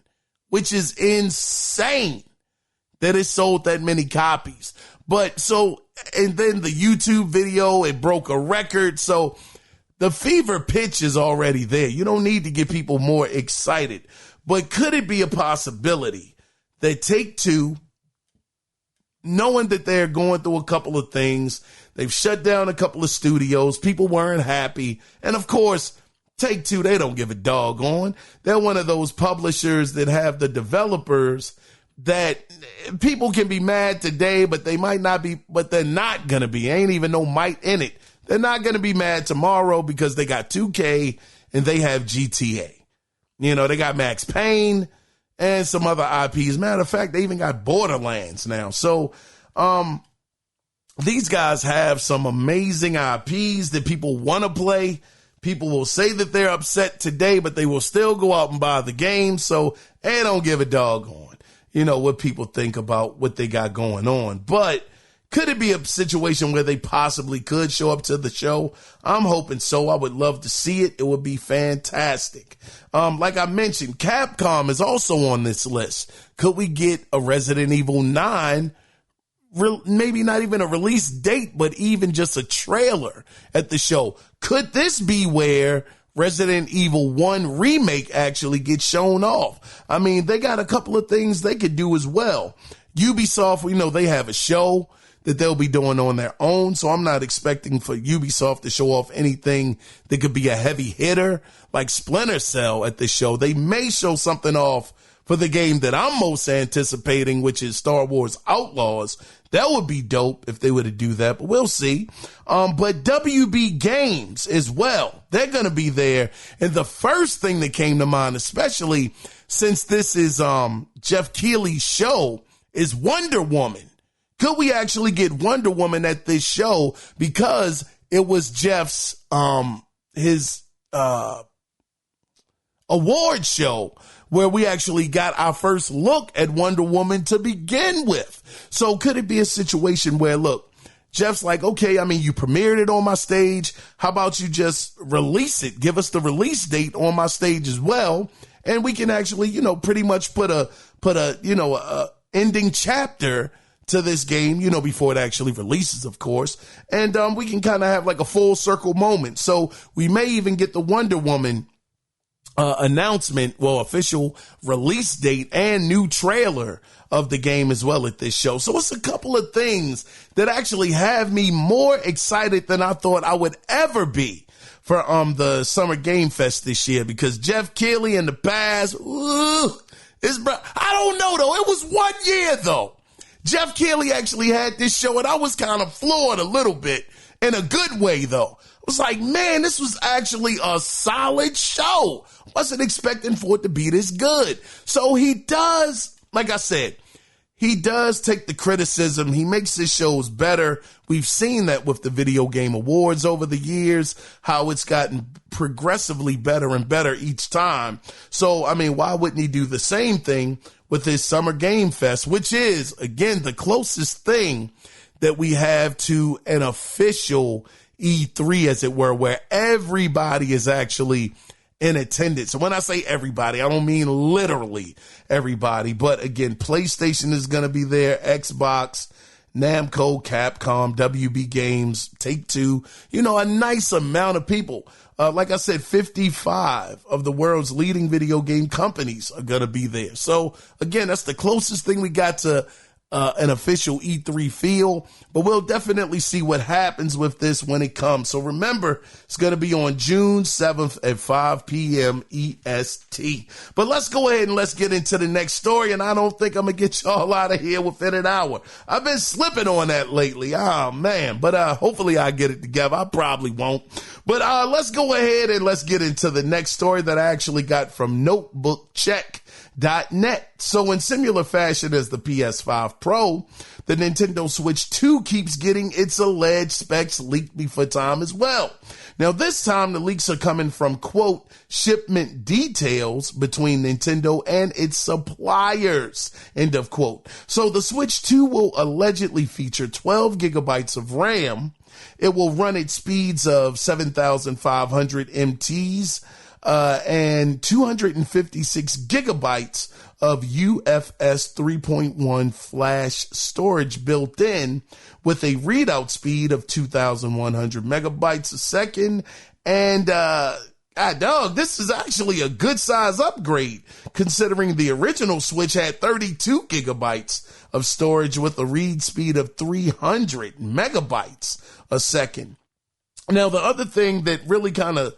which is insane. that it sold that many copies. But so, and then the YouTube video, it broke a record. So the fever pitch is already there. You don't need to get people more excited. But could it be a possibility that Take-Two, knowing that they're going through a couple of things, they've shut down a couple of studios, people weren't happy, and of course, Take-Two, they don't give a doggone. They're one of those publishers that have the developers that people can be mad today, but they might not be, but they're not going to be. Ain't even no might in it. They're not going to be mad tomorrow because they got 2K and they have GTA. You know, they got Max Payne and some other IPs. Matter of fact, they even got Borderlands now. So, these guys have some amazing IPs that people want to play. People will say that they're upset today, but they will still go out and buy the game. So they don't give a doggone, you know, what people think about what they got going on. But could it be a situation where they possibly could show up to the show? I'm hoping so. I would love to see it. It would be fantastic. Like I mentioned, Capcom is also on this list. Could we get a Resident Evil 9? Maybe not even a release date, but even just a trailer at the show. Could this be where Resident Evil 1 remake actually gets shown off? I mean, they got a couple of things they could do as well. Ubisoft, we know they have a show that they'll be doing on their own, so I'm not expecting for Ubisoft to show off anything that could be a heavy hitter like Splinter Cell at the show. They may show something off for the game that I'm most anticipating, which is Star Wars Outlaws. That would be dope if they were to do that, but we'll see. But WB Games as well, they're going to be there. And the first thing that came to mind, especially since this is Jeff Keighley's show, is Wonder Woman. Could we actually get Wonder Woman at this show? Because it was Jeff's, his award show where we actually got our first look at Wonder Woman to begin with. So could it be a situation where, look, Jeff's like, okay, I mean, you premiered it on my stage. How about you just release it? Give us the release date on my stage as well. And we can actually, you know, pretty much put a ending chapter to this game, you know, before it actually releases, of course. And we can kind of have like a full circle moment. So we may even get the Wonder Woman announcement, well, official release date and new trailer of the game as well at this show. So it's a couple of things that actually have me more excited than I thought I would ever be for the Summer Game Fest this year, because Jeff Keighley in the past, I don't know though. It was 1 year though. Jeff Keighley actually had this show and I was kind of floored a little bit in a good way though. I was like, man, this was actually a solid show. Wasn't expecting for it to be this good. So he does, like I said, he does take the criticism. He makes his shows better. We've seen that with the Video Game Awards over the years, how it's gotten progressively better and better each time. So, I mean, why wouldn't he do the same thing with his Summer Game Fest, which is, again, the closest thing that we have to an official E3, as it were, where everybody is actually in attendance. So when I say everybody, I don't mean literally everybody, but again, PlayStation is going to be there, Xbox, Namco, Capcom, WB Games, Take-Two, you know, a nice amount of people. Like I said, 55 of the world's leading video game companies are going to be there. So again, that's the closest thing we got to an official E3 feel, but we'll definitely see what happens with this when it comes. So remember, it's going to be on June 7th at 5 p.m. EST. But let's go ahead and let's get into the next story, and I don't think I'm going to get y'all out of here within an hour. I've been slipping on that lately. Oh, man. But hopefully I get it together. I probably won't. But let's go ahead and let's get into the next story that I actually got from notebookcheck.net. So in similar fashion as the PS5 Pro, the Nintendo Switch 2 keeps getting its alleged specs leaked before time as well. Now this time the leaks are coming from, quote, shipment details between Nintendo and its suppliers, end of quote. So the Switch 2 will allegedly feature 12 gigabytes of RAM. It will run at speeds of 7,500 MTs. and 256 gigabytes of UFS 3.1 flash storage built in, with a readout speed of 2,100 megabytes a second. And dog, this is actually a good size upgrade, considering the original Switch had 32 gigabytes of storage with a read speed of 300 megabytes a second. Now, the other thing that really kind of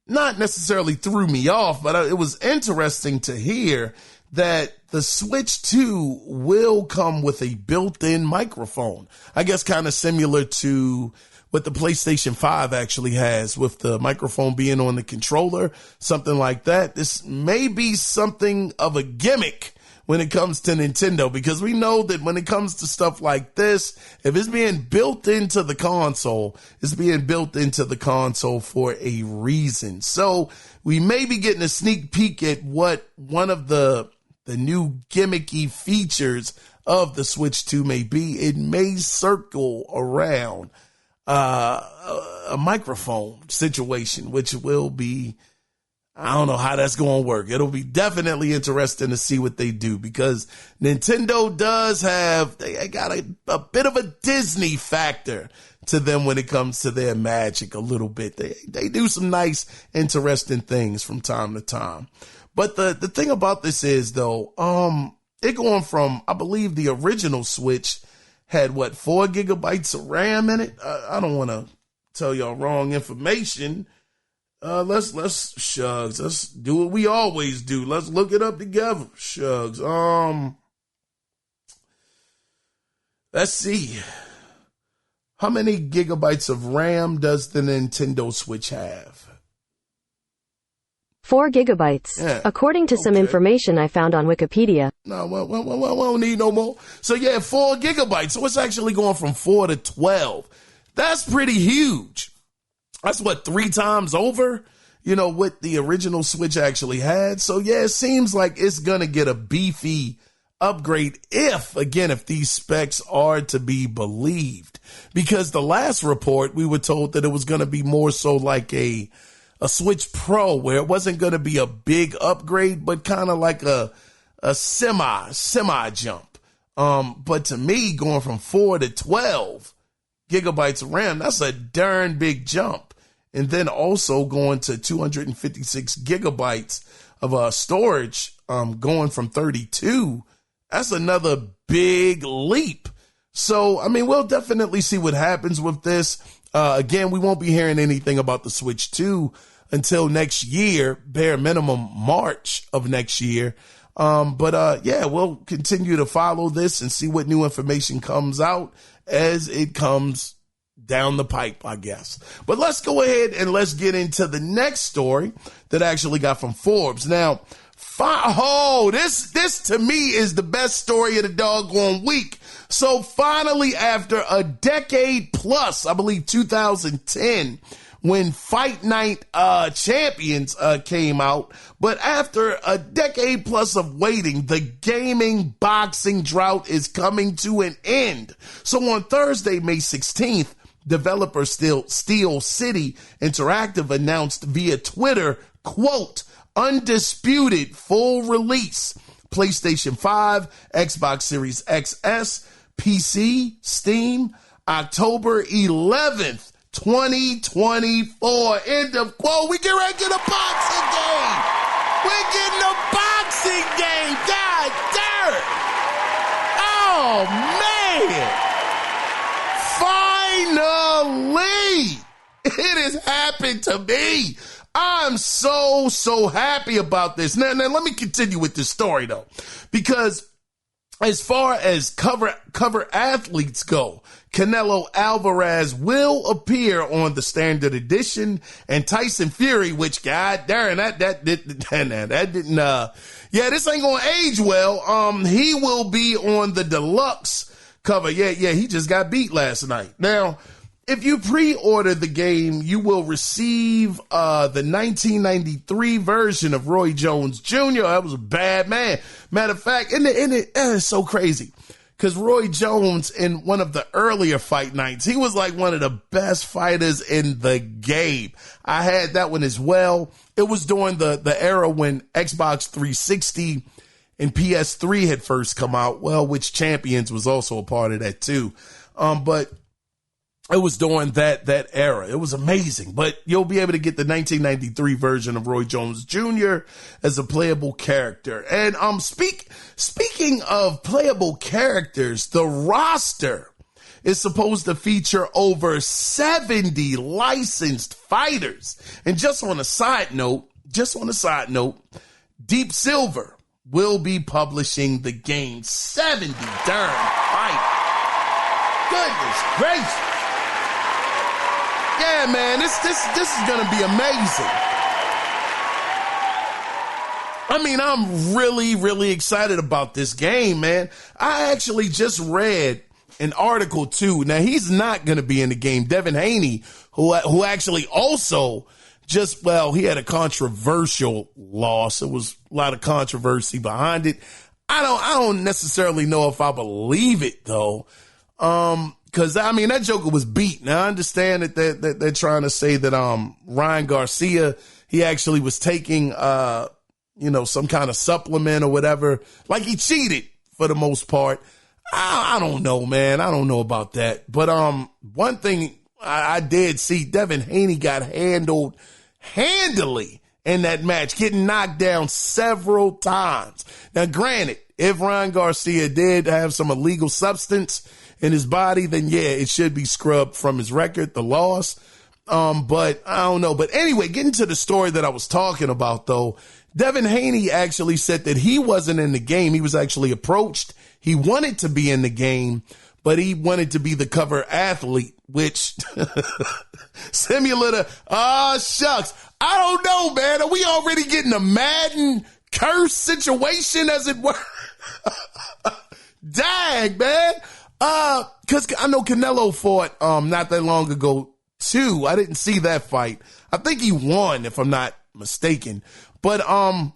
not necessarily threw me off, but it was interesting to hear that the Switch 2 will come with a built-in microphone. I guess kind of similar to what the PlayStation 5 actually has, with the microphone being on the controller, something like that. This may be something of a gimmick when it comes to Nintendo, because we know that when it comes to stuff like this, if it's being built into the console, it's being built into the console for a reason. So we may be getting a sneak peek at what one of the new gimmicky features of the Switch 2 may be. It may circle around a microphone situation, which will be, I don't know how that's going to work. It'll be definitely interesting to see what they do, because Nintendo does have, they got a bit of a Disney factor to them when it comes to their magic a little bit. They do some nice, interesting things from time to time. But the thing about this is, though, it going from, I believe the original Switch had 4 gigabytes of RAM in it. I don't want to tell y'all wrong information. Let's Shugs. Let's do what we always do. Let's look it up together. Shugs. Let's see. How many gigabytes of RAM does the Nintendo Switch have? 4 gigabytes, yeah. According to some information I found on Wikipedia. No, we don't need no more. So yeah, 4 gigabytes. So it's actually going from 4 to 12. That's pretty huge. That's 3 times over, what the original Switch actually had. So yeah, it seems like it's going to get a beefy upgrade if these specs are to be believed. Because the last report, we were told that it was going to be more so like a Switch Pro, where it wasn't going to be a big upgrade, but kind of like a semi jump. But to me, going from 4 to 12 gigabytes of RAM, that's a darn big jump. And then also going to 256 gigabytes of storage, going from 32, that's another big leap. So, I mean, we'll definitely see what happens with this. Again, we won't be hearing anything about the Switch 2 until next year, bare minimum March of next year. We'll continue to follow this and see what new information comes out as it comes down the pipe, I guess. But let's go ahead and let's get into the next story that I actually got from Forbes. Now, this to me is the best story of the doggone week. So finally, after a decade plus, I believe 2010, when Fight Night Champions came out, but after a decade plus of waiting, the gaming boxing drought is coming to an end. So on Thursday, May 16th, developer Steel City Interactive announced via Twitter, quote, undisputed full release, PlayStation 5, Xbox Series XS, PC, Steam, October 11th, 2024. End of quote. We get ready to get a boxing game. We're getting a boxing game. God damn it. Oh, man. Finally. It has happened to me. I'm so happy about this. Now, let me continue with this story, though, because as far as cover athletes go, Canelo Alvarez will appear on the standard edition, and Tyson Fury, which, god darn, that didn't, this ain't gonna age well. He will be on the deluxe cover. Yeah, he just got beat last night. Now, if you pre-order the game, you will receive the 1993 version of Roy Jones Jr. That was a bad man. Matter of fact, it's so crazy. because Roy Jones, in one of the earlier fight nights, he was like one of the best fighters in the game. I had that one as well. It was during the era when Xbox 360 and PS3 had first come out. Well, which Champions was also a part of that too. But it was during that era. It was amazing. But you'll be able to get the 1993 version of Roy Jones Jr. as a playable character. And speaking of playable characters, the roster is supposed to feature over 70 licensed fighters. And just on a side note, Deep Silver will be publishing the game. 70 darn fighters. Goodness gracious. Yeah, man, this is going to be amazing. I mean, I'm really, really excited about this game, man. I actually just read an article, too. Now, he's not going to be in the game. Devin Haney, who actually also he had a controversial loss. There was a lot of controversy behind it. I don't necessarily know if I believe it, though. Because, I mean, that Joker was beat. Now, I understand that they're trying to say that Ryan Garcia, he actually was taking, some kind of supplement or whatever. Like, he cheated for the most part. I don't know, man. I don't know about that. But one thing I did see, Devin Haney got handled handily in that match, getting knocked down several times. Now, granted, if Ryan Garcia did have some illegal substance in his body, then yeah, it should be scrubbed from his record, the loss. But I don't know. But anyway, getting to the story that I was talking about, though, Devin Haney actually said that he wasn't in the game. He was actually approached. He wanted to be in the game, but he wanted to be the cover athlete, which simulator. Shucks. I don't know, man. Are we already getting a Madden curse situation, as it were? Dang, man. Cause I know Canelo fought, not that long ago too. I didn't see that fight. I think he won, if I'm not mistaken, but, I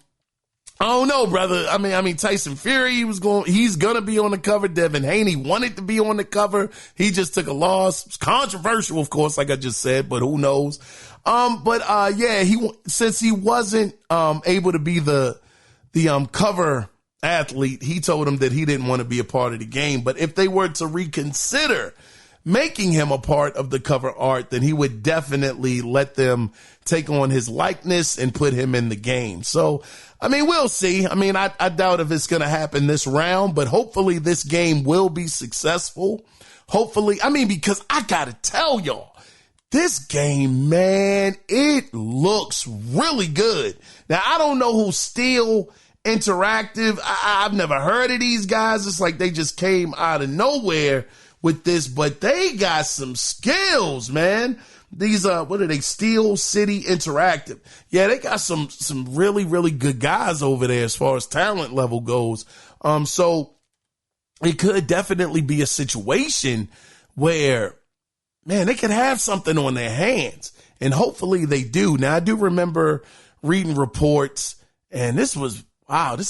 don't know, brother. I mean, Tyson Fury, he's gonna be on the cover. Devin Haney wanted to be on the cover. He just took a loss. It's controversial, of course, like I just said, but who knows? Since he wasn't, able to be the cover athlete, he told him that he didn't want to be a part of the game. But if they were to reconsider making him a part of the cover art, then he would definitely let them take on his likeness and put him in the game. So, I mean, we'll see. I mean, I doubt if it's going to happen this round, but hopefully this game will be successful. Hopefully, I mean, because I got to tell y'all, this game, man, it looks really good. Now, I don't know who's still Interactive. I've never heard of these guys. It's like they just came out of nowhere with this, but they got some skills, man. These what are they? Steel City Interactive. Yeah, they got some really, really good guys over there as far as talent level goes. So it could definitely be a situation where, man, they could have something on their hands, and hopefully they do. Now, I do remember reading reports, and this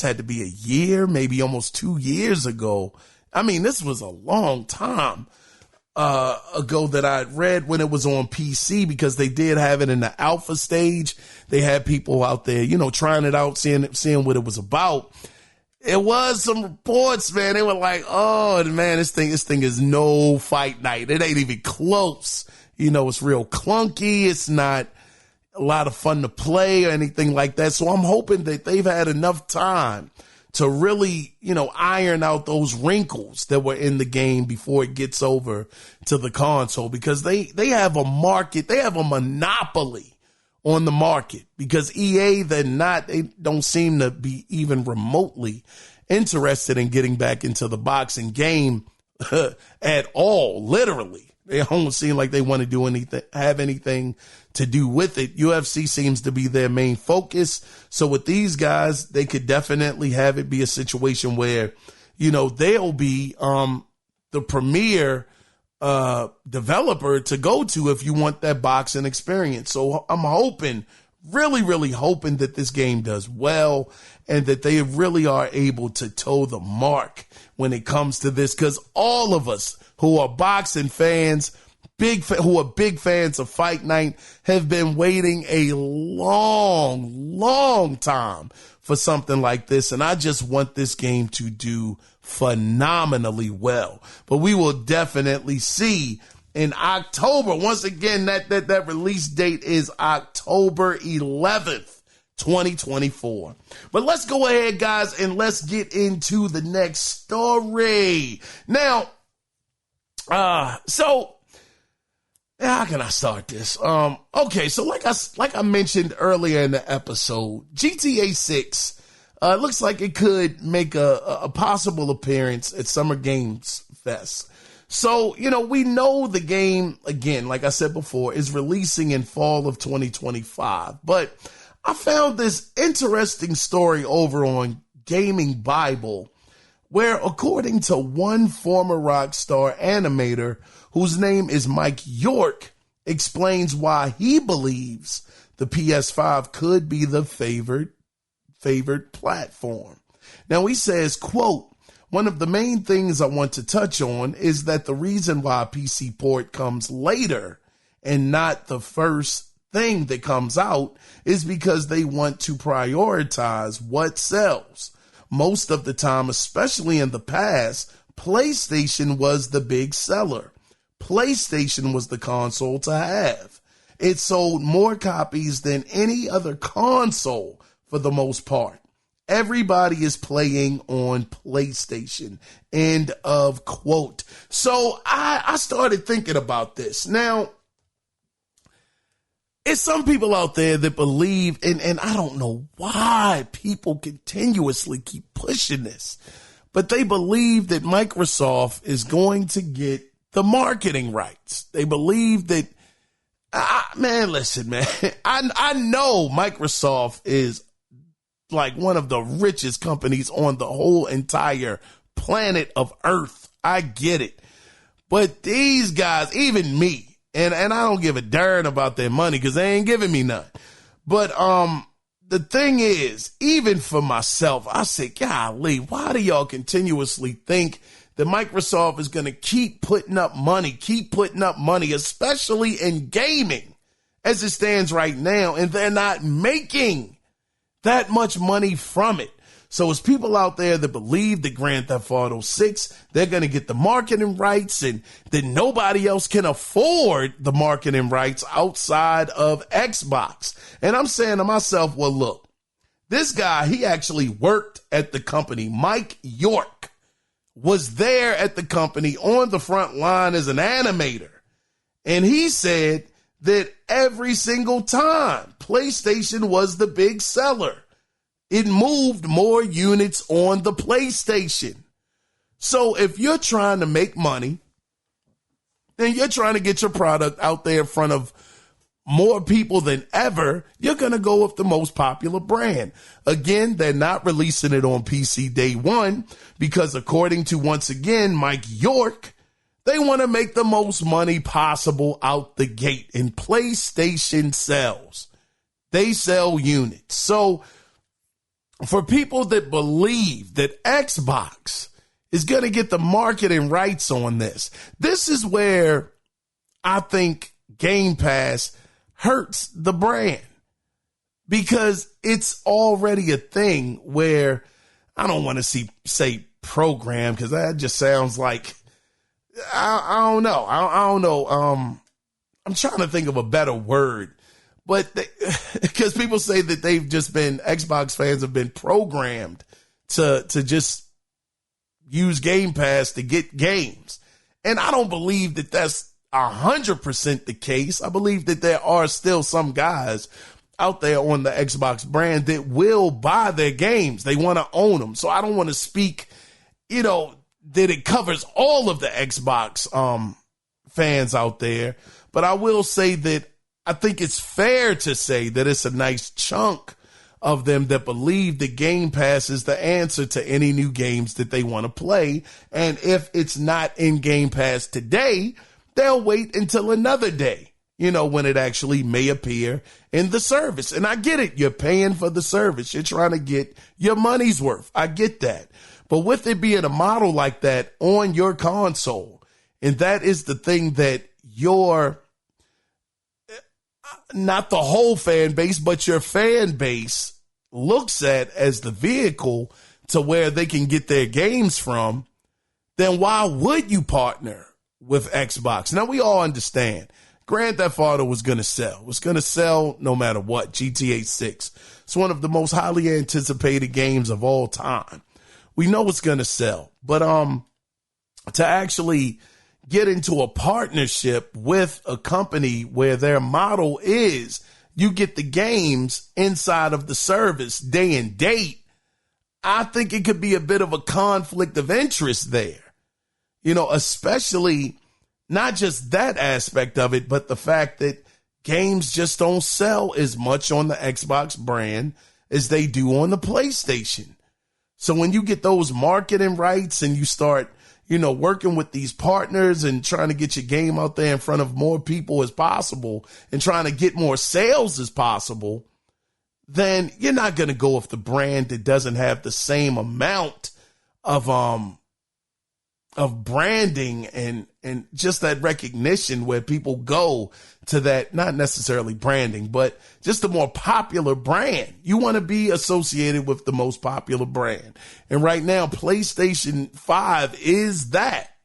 had to be a year, maybe almost 2 years ago. I mean, this was a long time ago that I read when it was on PC, because they did have it in the alpha stage. They had people out there, trying it out, seeing what it was about. It was some reports, man. They were like, oh, man, this thing is no fight night. It ain't even close. It's real clunky. It's not a lot of fun to play or anything like that. So I'm hoping that they've had enough time to really, iron out those wrinkles that were in the game before it gets over to the console, because they have a market. They have a monopoly on the market, because EA, they don't seem to be even remotely interested in getting back into the boxing game at all. Literally, they don't seem like they want to have anything to do with it. UFC seems to be their main focus. So with these guys, they could definitely have it be a situation where, they'll be the premier developer to go to if you want that boxing experience. So I'm hoping really, really hoping that this game does well and that they really are able to toe the mark when it comes to this, because all of us who are boxing fans, who are big fans of Fight Night, have been waiting a long time for something like this. And I just want this game to do phenomenally well. But we will definitely see in October. Once again, that release date is October 11th, 2024. But let's go ahead, guys, and let's get into the next story. Now, so how can I start this? Okay, so like I mentioned earlier in the episode, GTA 6 looks like it could make a possible appearance at Summer Game Fest. So, we know the game, again, like I said before, is releasing in fall of 2025. But I found this interesting story over on Gaming Bible, where according to one former Rockstar animator whose name is Mike York, explains why he believes the PS5 could be the favored platform. Now he says, quote, "One of the main things I want to touch on is that the reason why a PC port comes later and not the first thing that comes out is because they want to prioritize what sells. Most of the time, especially in the past, PlayStation was the big seller. PlayStation was the console to have. It sold more copies than any other console for the most part. Everybody is playing on PlayStation." End of quote. So I started thinking about this. Now, it's some people out there that believe, and I don't know why people continuously keep pushing this, but they believe that Microsoft is going to get the marketing rights. They believe that, listen, man, I know Microsoft is like one of the richest companies on the whole entire planet of Earth. I get it. But these guys, even me, and I don't give a darn about their money because they ain't giving me none. But the thing is, even for myself, I say, golly, why do y'all continuously think that Microsoft is going to keep putting up money, especially in gaming as it stands right now, and they're not making that much money from it? So it's people out there that believe that Grand Theft Auto 6, they're going to get the marketing rights and that nobody else can afford the marketing rights outside of Xbox. And I'm saying to myself, well, look, this guy, he actually worked at the company. Mike York was there at the company on the front line as an animator. And he said that every single time PlayStation was the big seller, it moved more units on the PlayStation. So if you're trying to make money and you're trying to get your product out there in front of more people than ever, you're going to go with the most popular brand. Again, they're not releasing it on PC day one because, according to, once again, Mike York, they want to make the most money possible out the gate. And PlayStation sells. They sell units. So for people that believe that Xbox is going to get the marketing rights on this, this is where I think Game Pass hurts the brand, because it's already a thing where, I don't want to say program, because that just sounds like, I don't know. I don't know. I'm trying to think of a better word. But because people say that they've just been, Xbox fans have been programmed to just use Game Pass to get games. And I don't believe that that's 100% the case. I believe that there are still some guys out there on the Xbox brand that will buy their games. They want to own them. So I don't want to speak, that it covers all of the Xbox fans out there. But I will say that I think it's fair to say that it's a nice chunk of them that believe that Game Pass is the answer to any new games that they want to play. And if it's not in Game Pass today, they'll wait until another day. when it actually may appear in the service. And I get it. You're paying for the service. You're trying to get your money's worth. I get that. But with it being a model like that on your console, and that is the thing that your, not the whole fan base, but your fan base looks at as the vehicle to where they can get their games from, then why would you partner with Xbox? Now, we all understand Grand Theft Auto was going to sell. It was going to sell no matter what. GTA 6. It's one of the most highly anticipated games of all time. We know it's going to sell. But to actually get into a partnership with a company where their model is you get the games inside of the service day and date, I think it could be a bit of a conflict of interest there. Especially not just that aspect of it, but the fact that games just don't sell as much on the Xbox brand as they do on the PlayStation. So when you get those marketing rights and you start, working with these partners and trying to get your game out there in front of more people as possible and trying to get more sales as possible, then you're not going to go with the brand that doesn't have the same amount of branding and just that recognition where people go to that, not necessarily branding, but just a more popular brand. You want to be associated with the most popular brand. And right now, PlayStation 5 is that,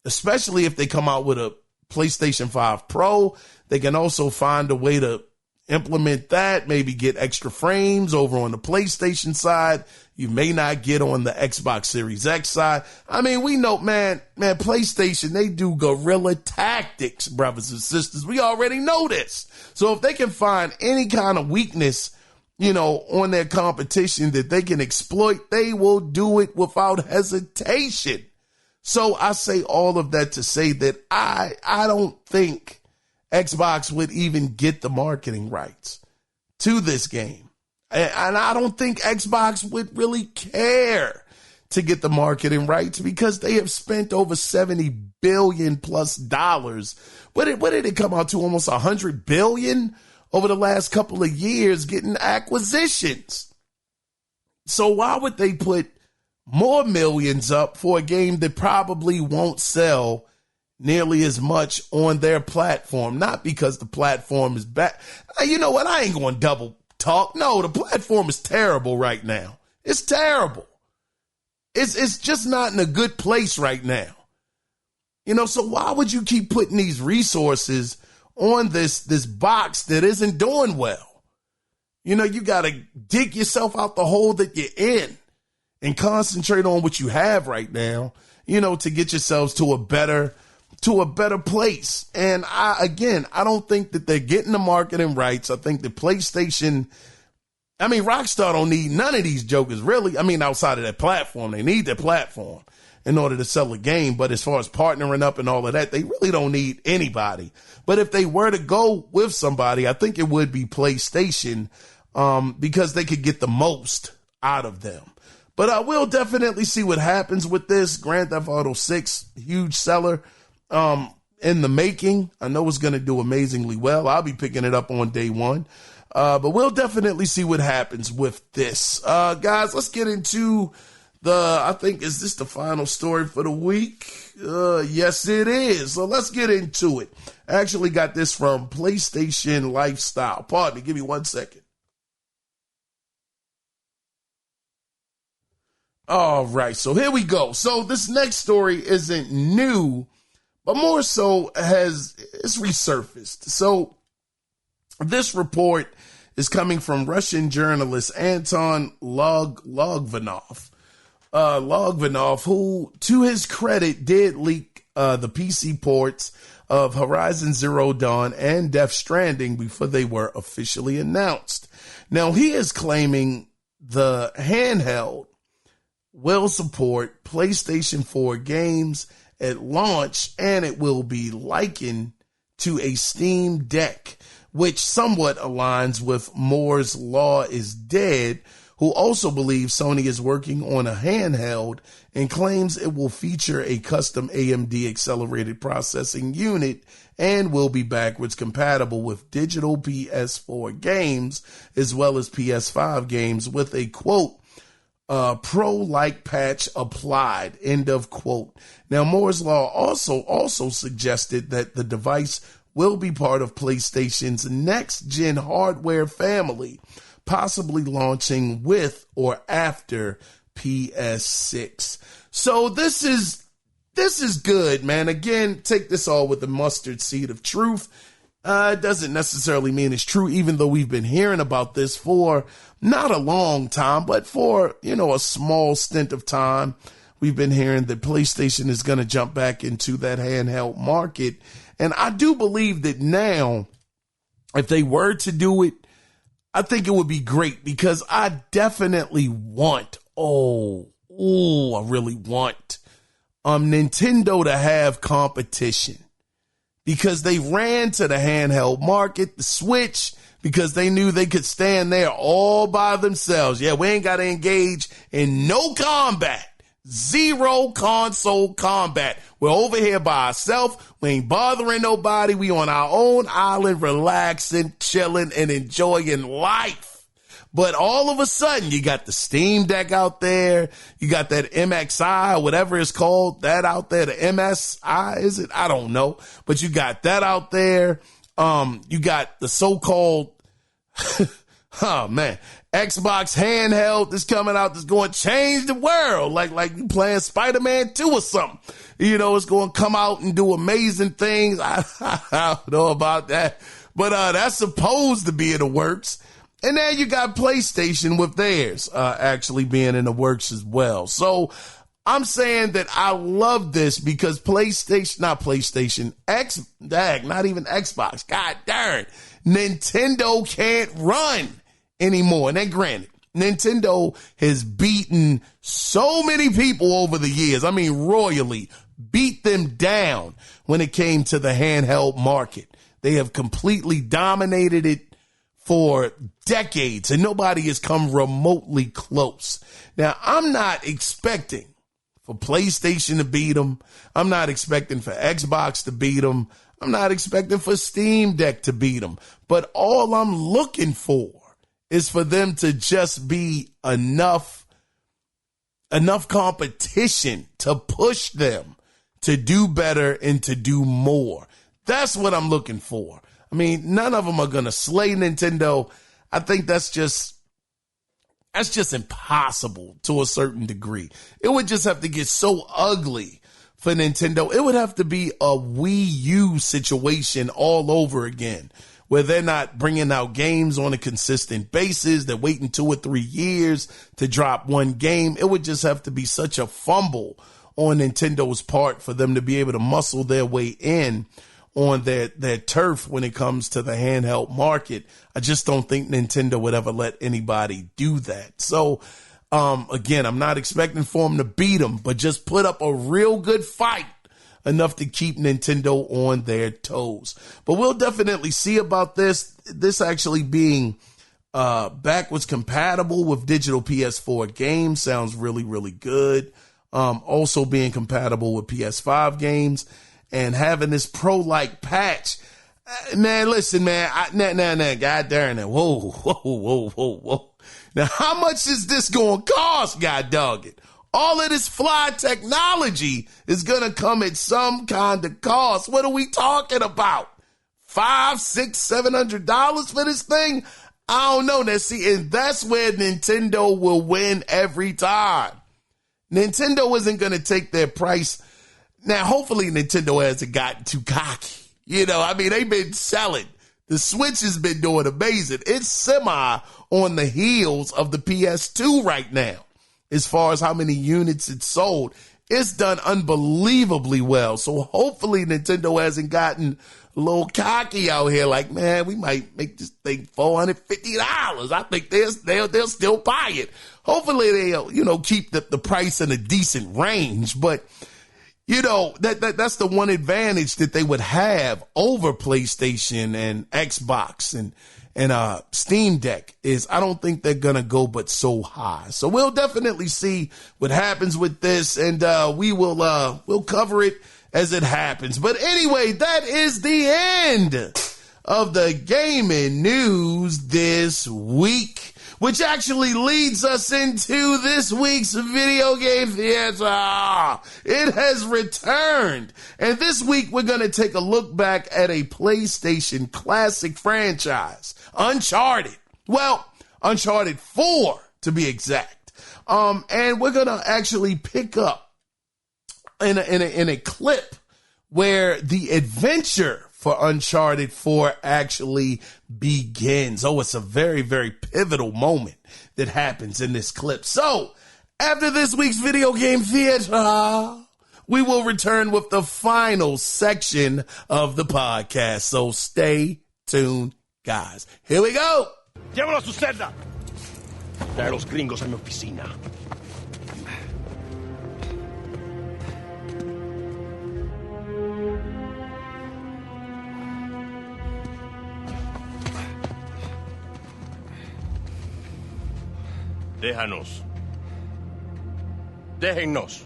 especially if they come out with a PlayStation 5 Pro. They can also find a way to implement that, maybe get extra frames over on the PlayStation side. You may not get on the Xbox Series X side. I mean, we know, man, PlayStation, they do guerrilla tactics, brothers and sisters. We already know this. So if they can find any kind of weakness, on their competition that they can exploit, they will do it without hesitation. So I say all of that to say that I don't think Xbox would even get the marketing rights to this game. And I don't think Xbox would really care to get the marketing rights because they have spent over $70 billion plus. What did it come out to? Almost $100 billion over the last couple of years getting acquisitions. So why would they put more millions up for a game that probably won't sell nearly as much on their platform? Not because the platform is bad. You know what? I ain't going to double talk. No, the platform is terrible right now. It's terrible. It's just not in a good place right now. So why would you keep putting these resources on this box that isn't doing well? You got to dig yourself out the hole that you're in and concentrate on what you have right now, to get yourselves to a better place. And I don't think that they're getting the marketing rights. I think the PlayStation, Rockstar don't need none of these jokers, really. Outside of that platform, they need their platform in order to sell a game. But as far as partnering up and all of that, they really don't need anybody. But if they were to go with somebody, I think it would be PlayStation, because they could get the most out of them. But I will definitely see what happens with this. Grand Theft Auto 6, huge seller. In the making. I know it's going to do amazingly well. I'll be picking it up on day one. But we'll definitely see what happens with this. Guys, let's get into is this the final story for the week? Yes, it is. So let's get into it. I actually got this from PlayStation Lifestyle. Pardon me. Give me 1 second. All right. So here we go. So this next story isn't new, but more so it's resurfaced. So this report is coming from Russian journalist Anton Logvinov, who, to his credit, did leak the PC ports of Horizon Zero Dawn and Death Stranding before they were officially announced. Now, he is claiming the handheld will support PlayStation 4 games at launch, and it will be likened to a Steam Deck, which somewhat aligns with Moore's Law is Dead, who also believes Sony is working on a handheld and claims it will feature a custom AMD accelerated processing unit and will be backwards compatible with digital PS4 games as well as PS5 games with a quote, pro-like patch applied, end of quote. Now, Moore's Law also suggested that the device will be part of PlayStation's next-gen hardware family, possibly launching with or after PS6. So this is good, man. Again, take this all with a mustard seed of truth. It doesn't necessarily mean it's true, even though we've been hearing about this for not a long time, but for, a small stint of time. We've been hearing that PlayStation is going to jump back into that handheld market. And I do believe that now, if they were to do it, I think it would be great because I definitely want, I really want Nintendo to have competition because they ran to the handheld market, the Switch, because they knew they could stand there all by themselves. Yeah, we ain't got to engage in no combat. Zero console combat. We're over here by ourselves. We ain't bothering nobody. We on our own island, relaxing, chilling, and enjoying life. But all of a sudden, you got the Steam Deck out there. You got that MXI or whatever it's called, that out there. The MSI, is it? I don't know. But you got that out there. You got the so-called, Xbox handheld that's coming out that's going to change the world. Like you playing Spider-Man 2 or something. It's going to come out and do amazing things. I don't know about that. But that's supposed to be in the works. And then you got PlayStation with theirs actually being in the works as well. So I'm saying that I love this because not even Xbox. God darn. Nintendo can't run anymore. And then granted, Nintendo has beaten so many people over the years. I mean, royally beat them down when it came to the handheld market. They have completely dominated it for decades and nobody has come remotely close. Now, I'm not expecting for PlayStation to beat them. I'm not expecting for Xbox to beat them. I'm not expecting for Steam Deck to beat them. But all I'm looking for is for them to just be enough competition to push them to do better and to do more. That's what I'm looking for. I mean, none of them are going to slay Nintendo. I think that's just impossible to a certain degree. It would just have to get so ugly for Nintendo. It would have to be a Wii U situation all over again, where they're not bringing out games on a consistent basis. They're waiting 2 or 3 years to drop one game. It would just have to be such a fumble on Nintendo's part for them to be able to muscle their way in on their turf when it comes to the handheld market. I just don't think Nintendo would ever let anybody do that. So, again, I'm not expecting for them to beat them, but just put up a real good fight enough to keep Nintendo on their toes. But we'll definitely see about this actually being backwards compatible with digital PS4 games. Sounds really, really good. Also being compatible with PS5 games and having this pro-like patch. Man, listen, man. God darn it. Whoa. Now, how much is this going to cost, God dog it? All of this fly technology is going to come at some kind of cost. What are we talking about? $500, $600, $700 for this thing? I don't know. Now, see, and that's where Nintendo will win every time. Nintendo isn't going to take their price. Now, hopefully Nintendo hasn't gotten too cocky. They've been selling. The Switch has been doing amazing. It's semi on the heels of the PS2 right now. As far as how many units it's sold, it's done unbelievably well. So hopefully Nintendo hasn't gotten a little cocky out here. Like, man, we might make this thing $450. I think they'll still buy it. Hopefully they'll, keep the price in a decent range. But that's the one advantage that they would have over PlayStation and Xbox and Steam Deck is, I don't think they're going to go but so high. So we'll definitely see what happens with this, and we'll cover it as it happens. But anyway, that is the end of the gaming news this week, which actually leads us into this week's video game theater. It has returned. And this week, we're going to take a look back at a PlayStation classic franchise, Uncharted. Well, Uncharted 4, to be exact. And we're going to actually pick up in a clip where the adventure for Uncharted 4 actually begins. Oh, it's a very, very pivotal moment that happens in this clip. So, after this week's video game theater, we will return with the final section of the podcast. So, stay tuned, guys. Here we go. Llévalo a su celda. Trae a los gringos a mi oficina. Déjanos. Déjennos.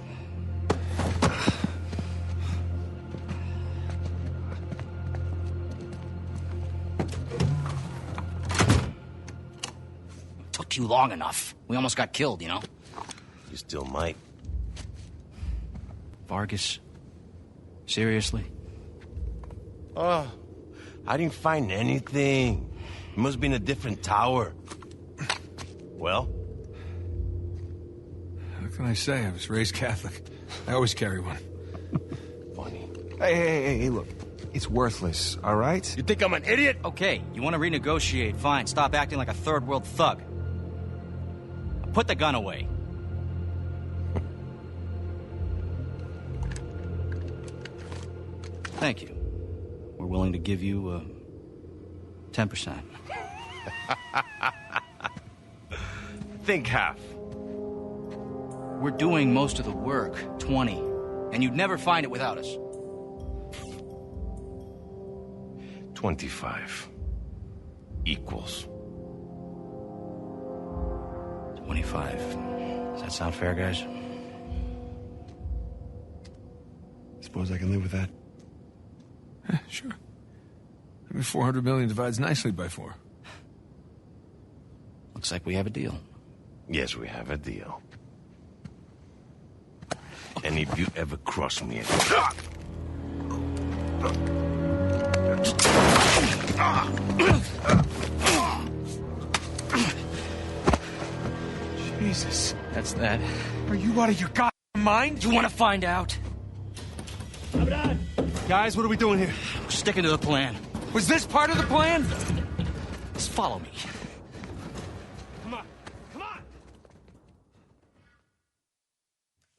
Took you long enough. We almost got killed, you know? You still might. Vargas? Seriously? Oh, I didn't find anything. It must be in a different tower. Well? What can I say? I was raised Catholic. I always carry one. Funny. Hey, look. It's worthless, all right? You think I'm an idiot? Okay, you want to renegotiate, fine. Stop acting like a third world thug. Put the gun away. Thank you. We're willing to give you 10%. Think half. We're doing most of the work, 20, and you'd never find it without us. 25 equals 25. Does that sound fair, guys? Suppose I can live with that. Sure. I mean, 400 million divides nicely by 4. Looks like we have a deal. Yes, we have a deal. And if you ever cross me again... Jesus. That's that. Are you out of your goddamn mind? You want to find out? Guys, what are we doing here? We're sticking to the plan. Was this part of the plan? Just follow me. Come on.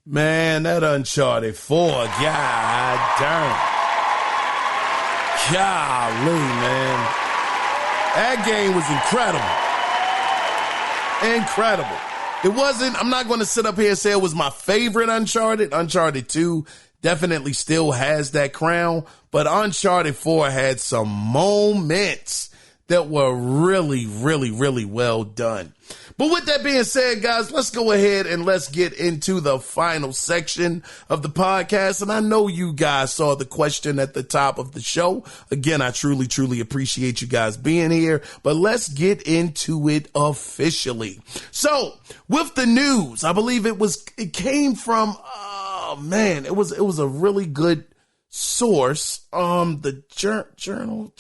Man, that Uncharted 4, god damn. Golly, man. That game was incredible. It wasn't, I'm not going to sit up here and say it was my favorite Uncharted. Uncharted 2 definitely still has that crown, but Uncharted 4 had some moments that were really, really, really well done. But with that being said, guys, let's go ahead and let's get into the final section of the podcast. And I know you guys saw the question at the top of the show. Again, I truly, truly appreciate you guys being here, but let's get into it officially. So with the news, I believe it came from, it was a really good source. The journal,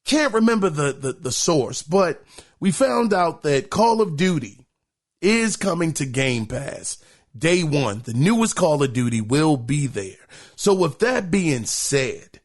can't remember the source, but we found out that Call of Duty is coming to Game Pass day one. The newest Call of Duty will be there. So with that being said,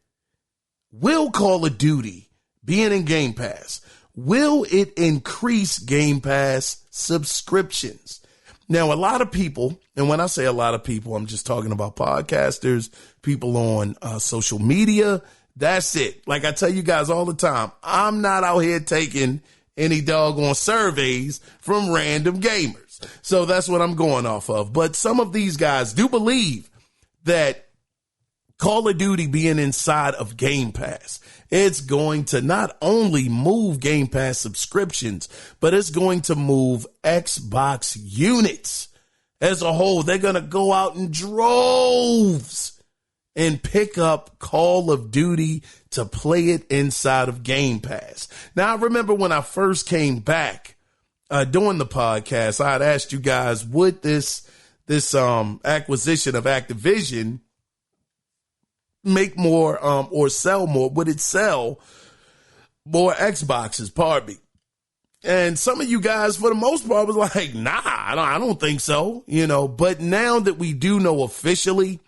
will Call of Duty being in Game Pass, will it increase Game Pass subscriptions? Now, a lot of people, and when I say a lot of people, I'm just talking about podcasters, people on social media. That's it. Like I tell you guys all the time, I'm not out here taking any doggone surveys from random gamers. So that's what I'm going off of. But some of these guys do believe that Call of Duty being inside of Game Pass, it's going to not only move Game Pass subscriptions, but it's going to move Xbox units as a whole. They're going to go out in droves and pick up Call of Duty to play it inside of Game Pass. Now, I remember when I first came back doing the podcast, I had asked you guys, would this acquisition of Activision make more or sell more? Would it sell more Xboxes? Pardon me. And some of you guys, for the most part, was like, nah, I don't think so, But now that we do know officially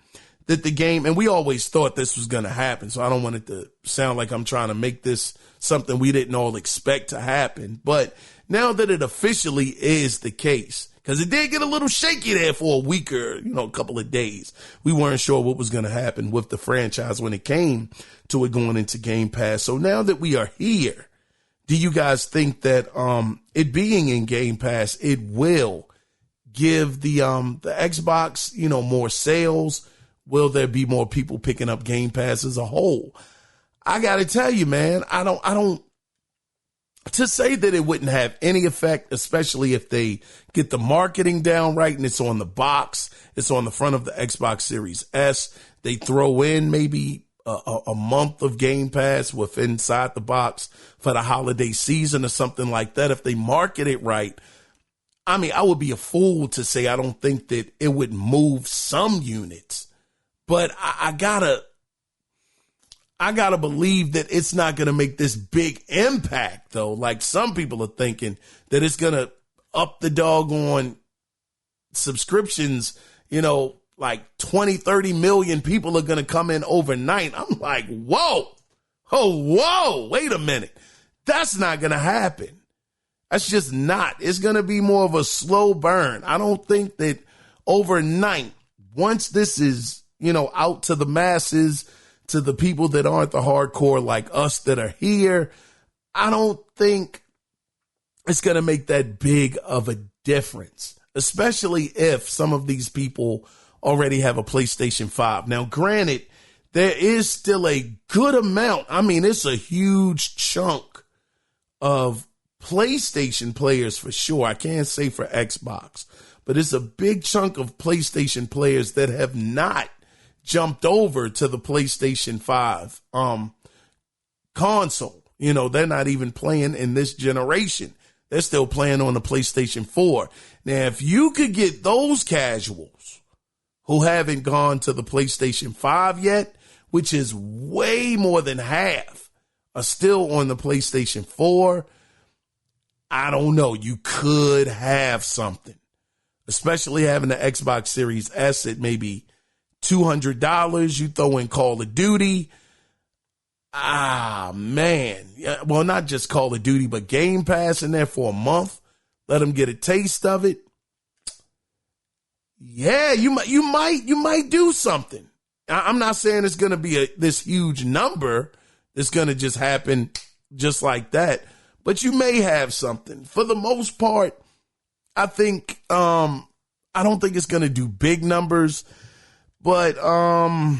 that the game, and we always thought this was going to happen, so I don't want it to sound like I'm trying to make this something we didn't all expect to happen. But now that it officially is the case, because it did get a little shaky there for a week or, a couple of days. We weren't sure what was going to happen with the franchise when it came to it going into Game Pass. So now that we are here, do you guys think that it being in Game Pass, it will give the Xbox, more sales? Will there be more people picking up Game Pass as a whole? I got to tell you, man, I don't. To say that it wouldn't have any effect, especially if they get the marketing down right and it's on the box, it's on the front of the Xbox Series S, they throw in maybe a month of Game Pass with inside the box for the holiday season or something like that. If they market it right, I mean, I would be a fool to say I don't think that it would move some units, but I gotta believe that it's not going to make this big impact, though. Like some people are thinking that it's going to up the doggone subscriptions, like 20, 30 million people are going to come in overnight. I'm like, whoa, wait a minute. That's not going to happen. That's just not. It's going to be more of a slow burn. I don't think that overnight, once this is, out to the masses, to the people that aren't the hardcore like us that are here, I don't think it's going to make that big of a difference, especially if some of these people already have a PlayStation 5. Now, granted, there is still a good amount. I mean, it's a huge chunk of PlayStation players for sure. I can't say for Xbox, but it's a big chunk of PlayStation players that have not jumped over to the PlayStation 5 console. They're not even playing in this generation. They're still playing on the PlayStation 4. Now, if you could get those casuals who haven't gone to the PlayStation 5 yet, which is way more than half, are still on the PlayStation 4, I don't know. You could have something, especially having the Xbox Series S at maybe $200. You throw in Call of Duty. Man. Well, not just Call of Duty, but Game Pass in there for a month. Let them get a taste of it. Yeah, you might do something. I'm not saying it's going to be this huge number that's going to just happen just like that, but you may have something. For the most part, I think, I don't think it's going to do big numbers. But I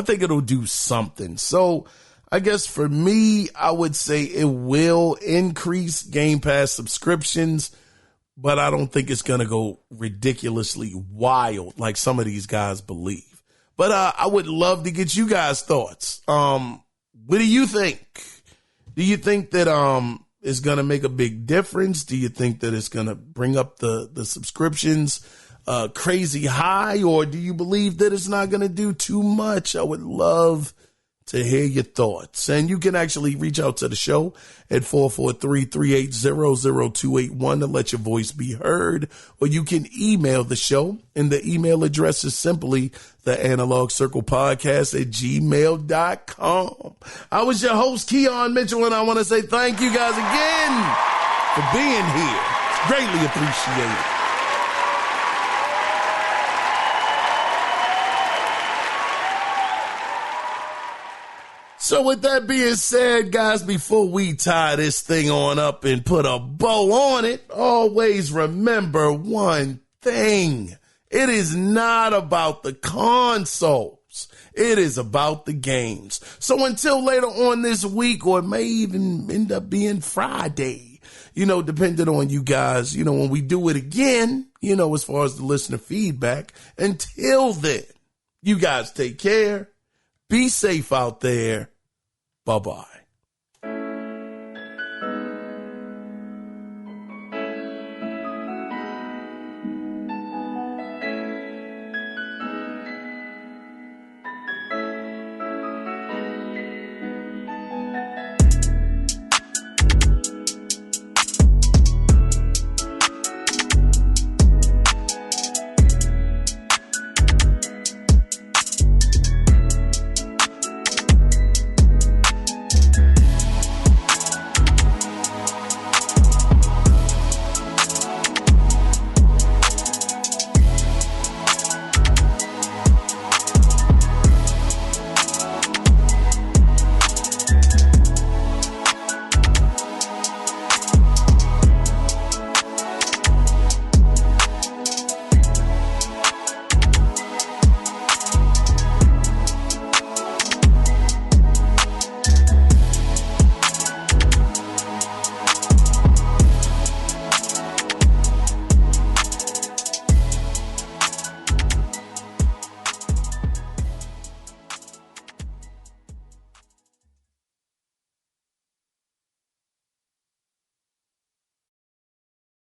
think it'll do something. So I guess for me, I would say it will increase Game Pass subscriptions, but I don't think it's going to go ridiculously wild like some of these guys believe. But I would love to get you guys' thoughts. What do you think? Do you think that it's going to make a big difference? Do you think that it's going to bring up the subscriptions crazy high, or do you believe that it's not going to do too much? I would love to hear your thoughts. And you can actually reach out to the show at 443-380-0281 to let your voice be heard, or you can email the show, and the email address is simply theanalogcirclepodcast@gmail.com. I was your host, Kiaun Mitchell, and I want to say thank you guys again for being here. It's greatly appreciated. So with that being said, guys, before we tie this thing on up and put a bow on it, always remember one thing. It is not about the consoles. It is about the games. So until later on this week, or it may even end up being Friday, depending on you guys, when we do it again, as far as the listener feedback. Until then, you guys take care. Be safe out there. Bye-bye.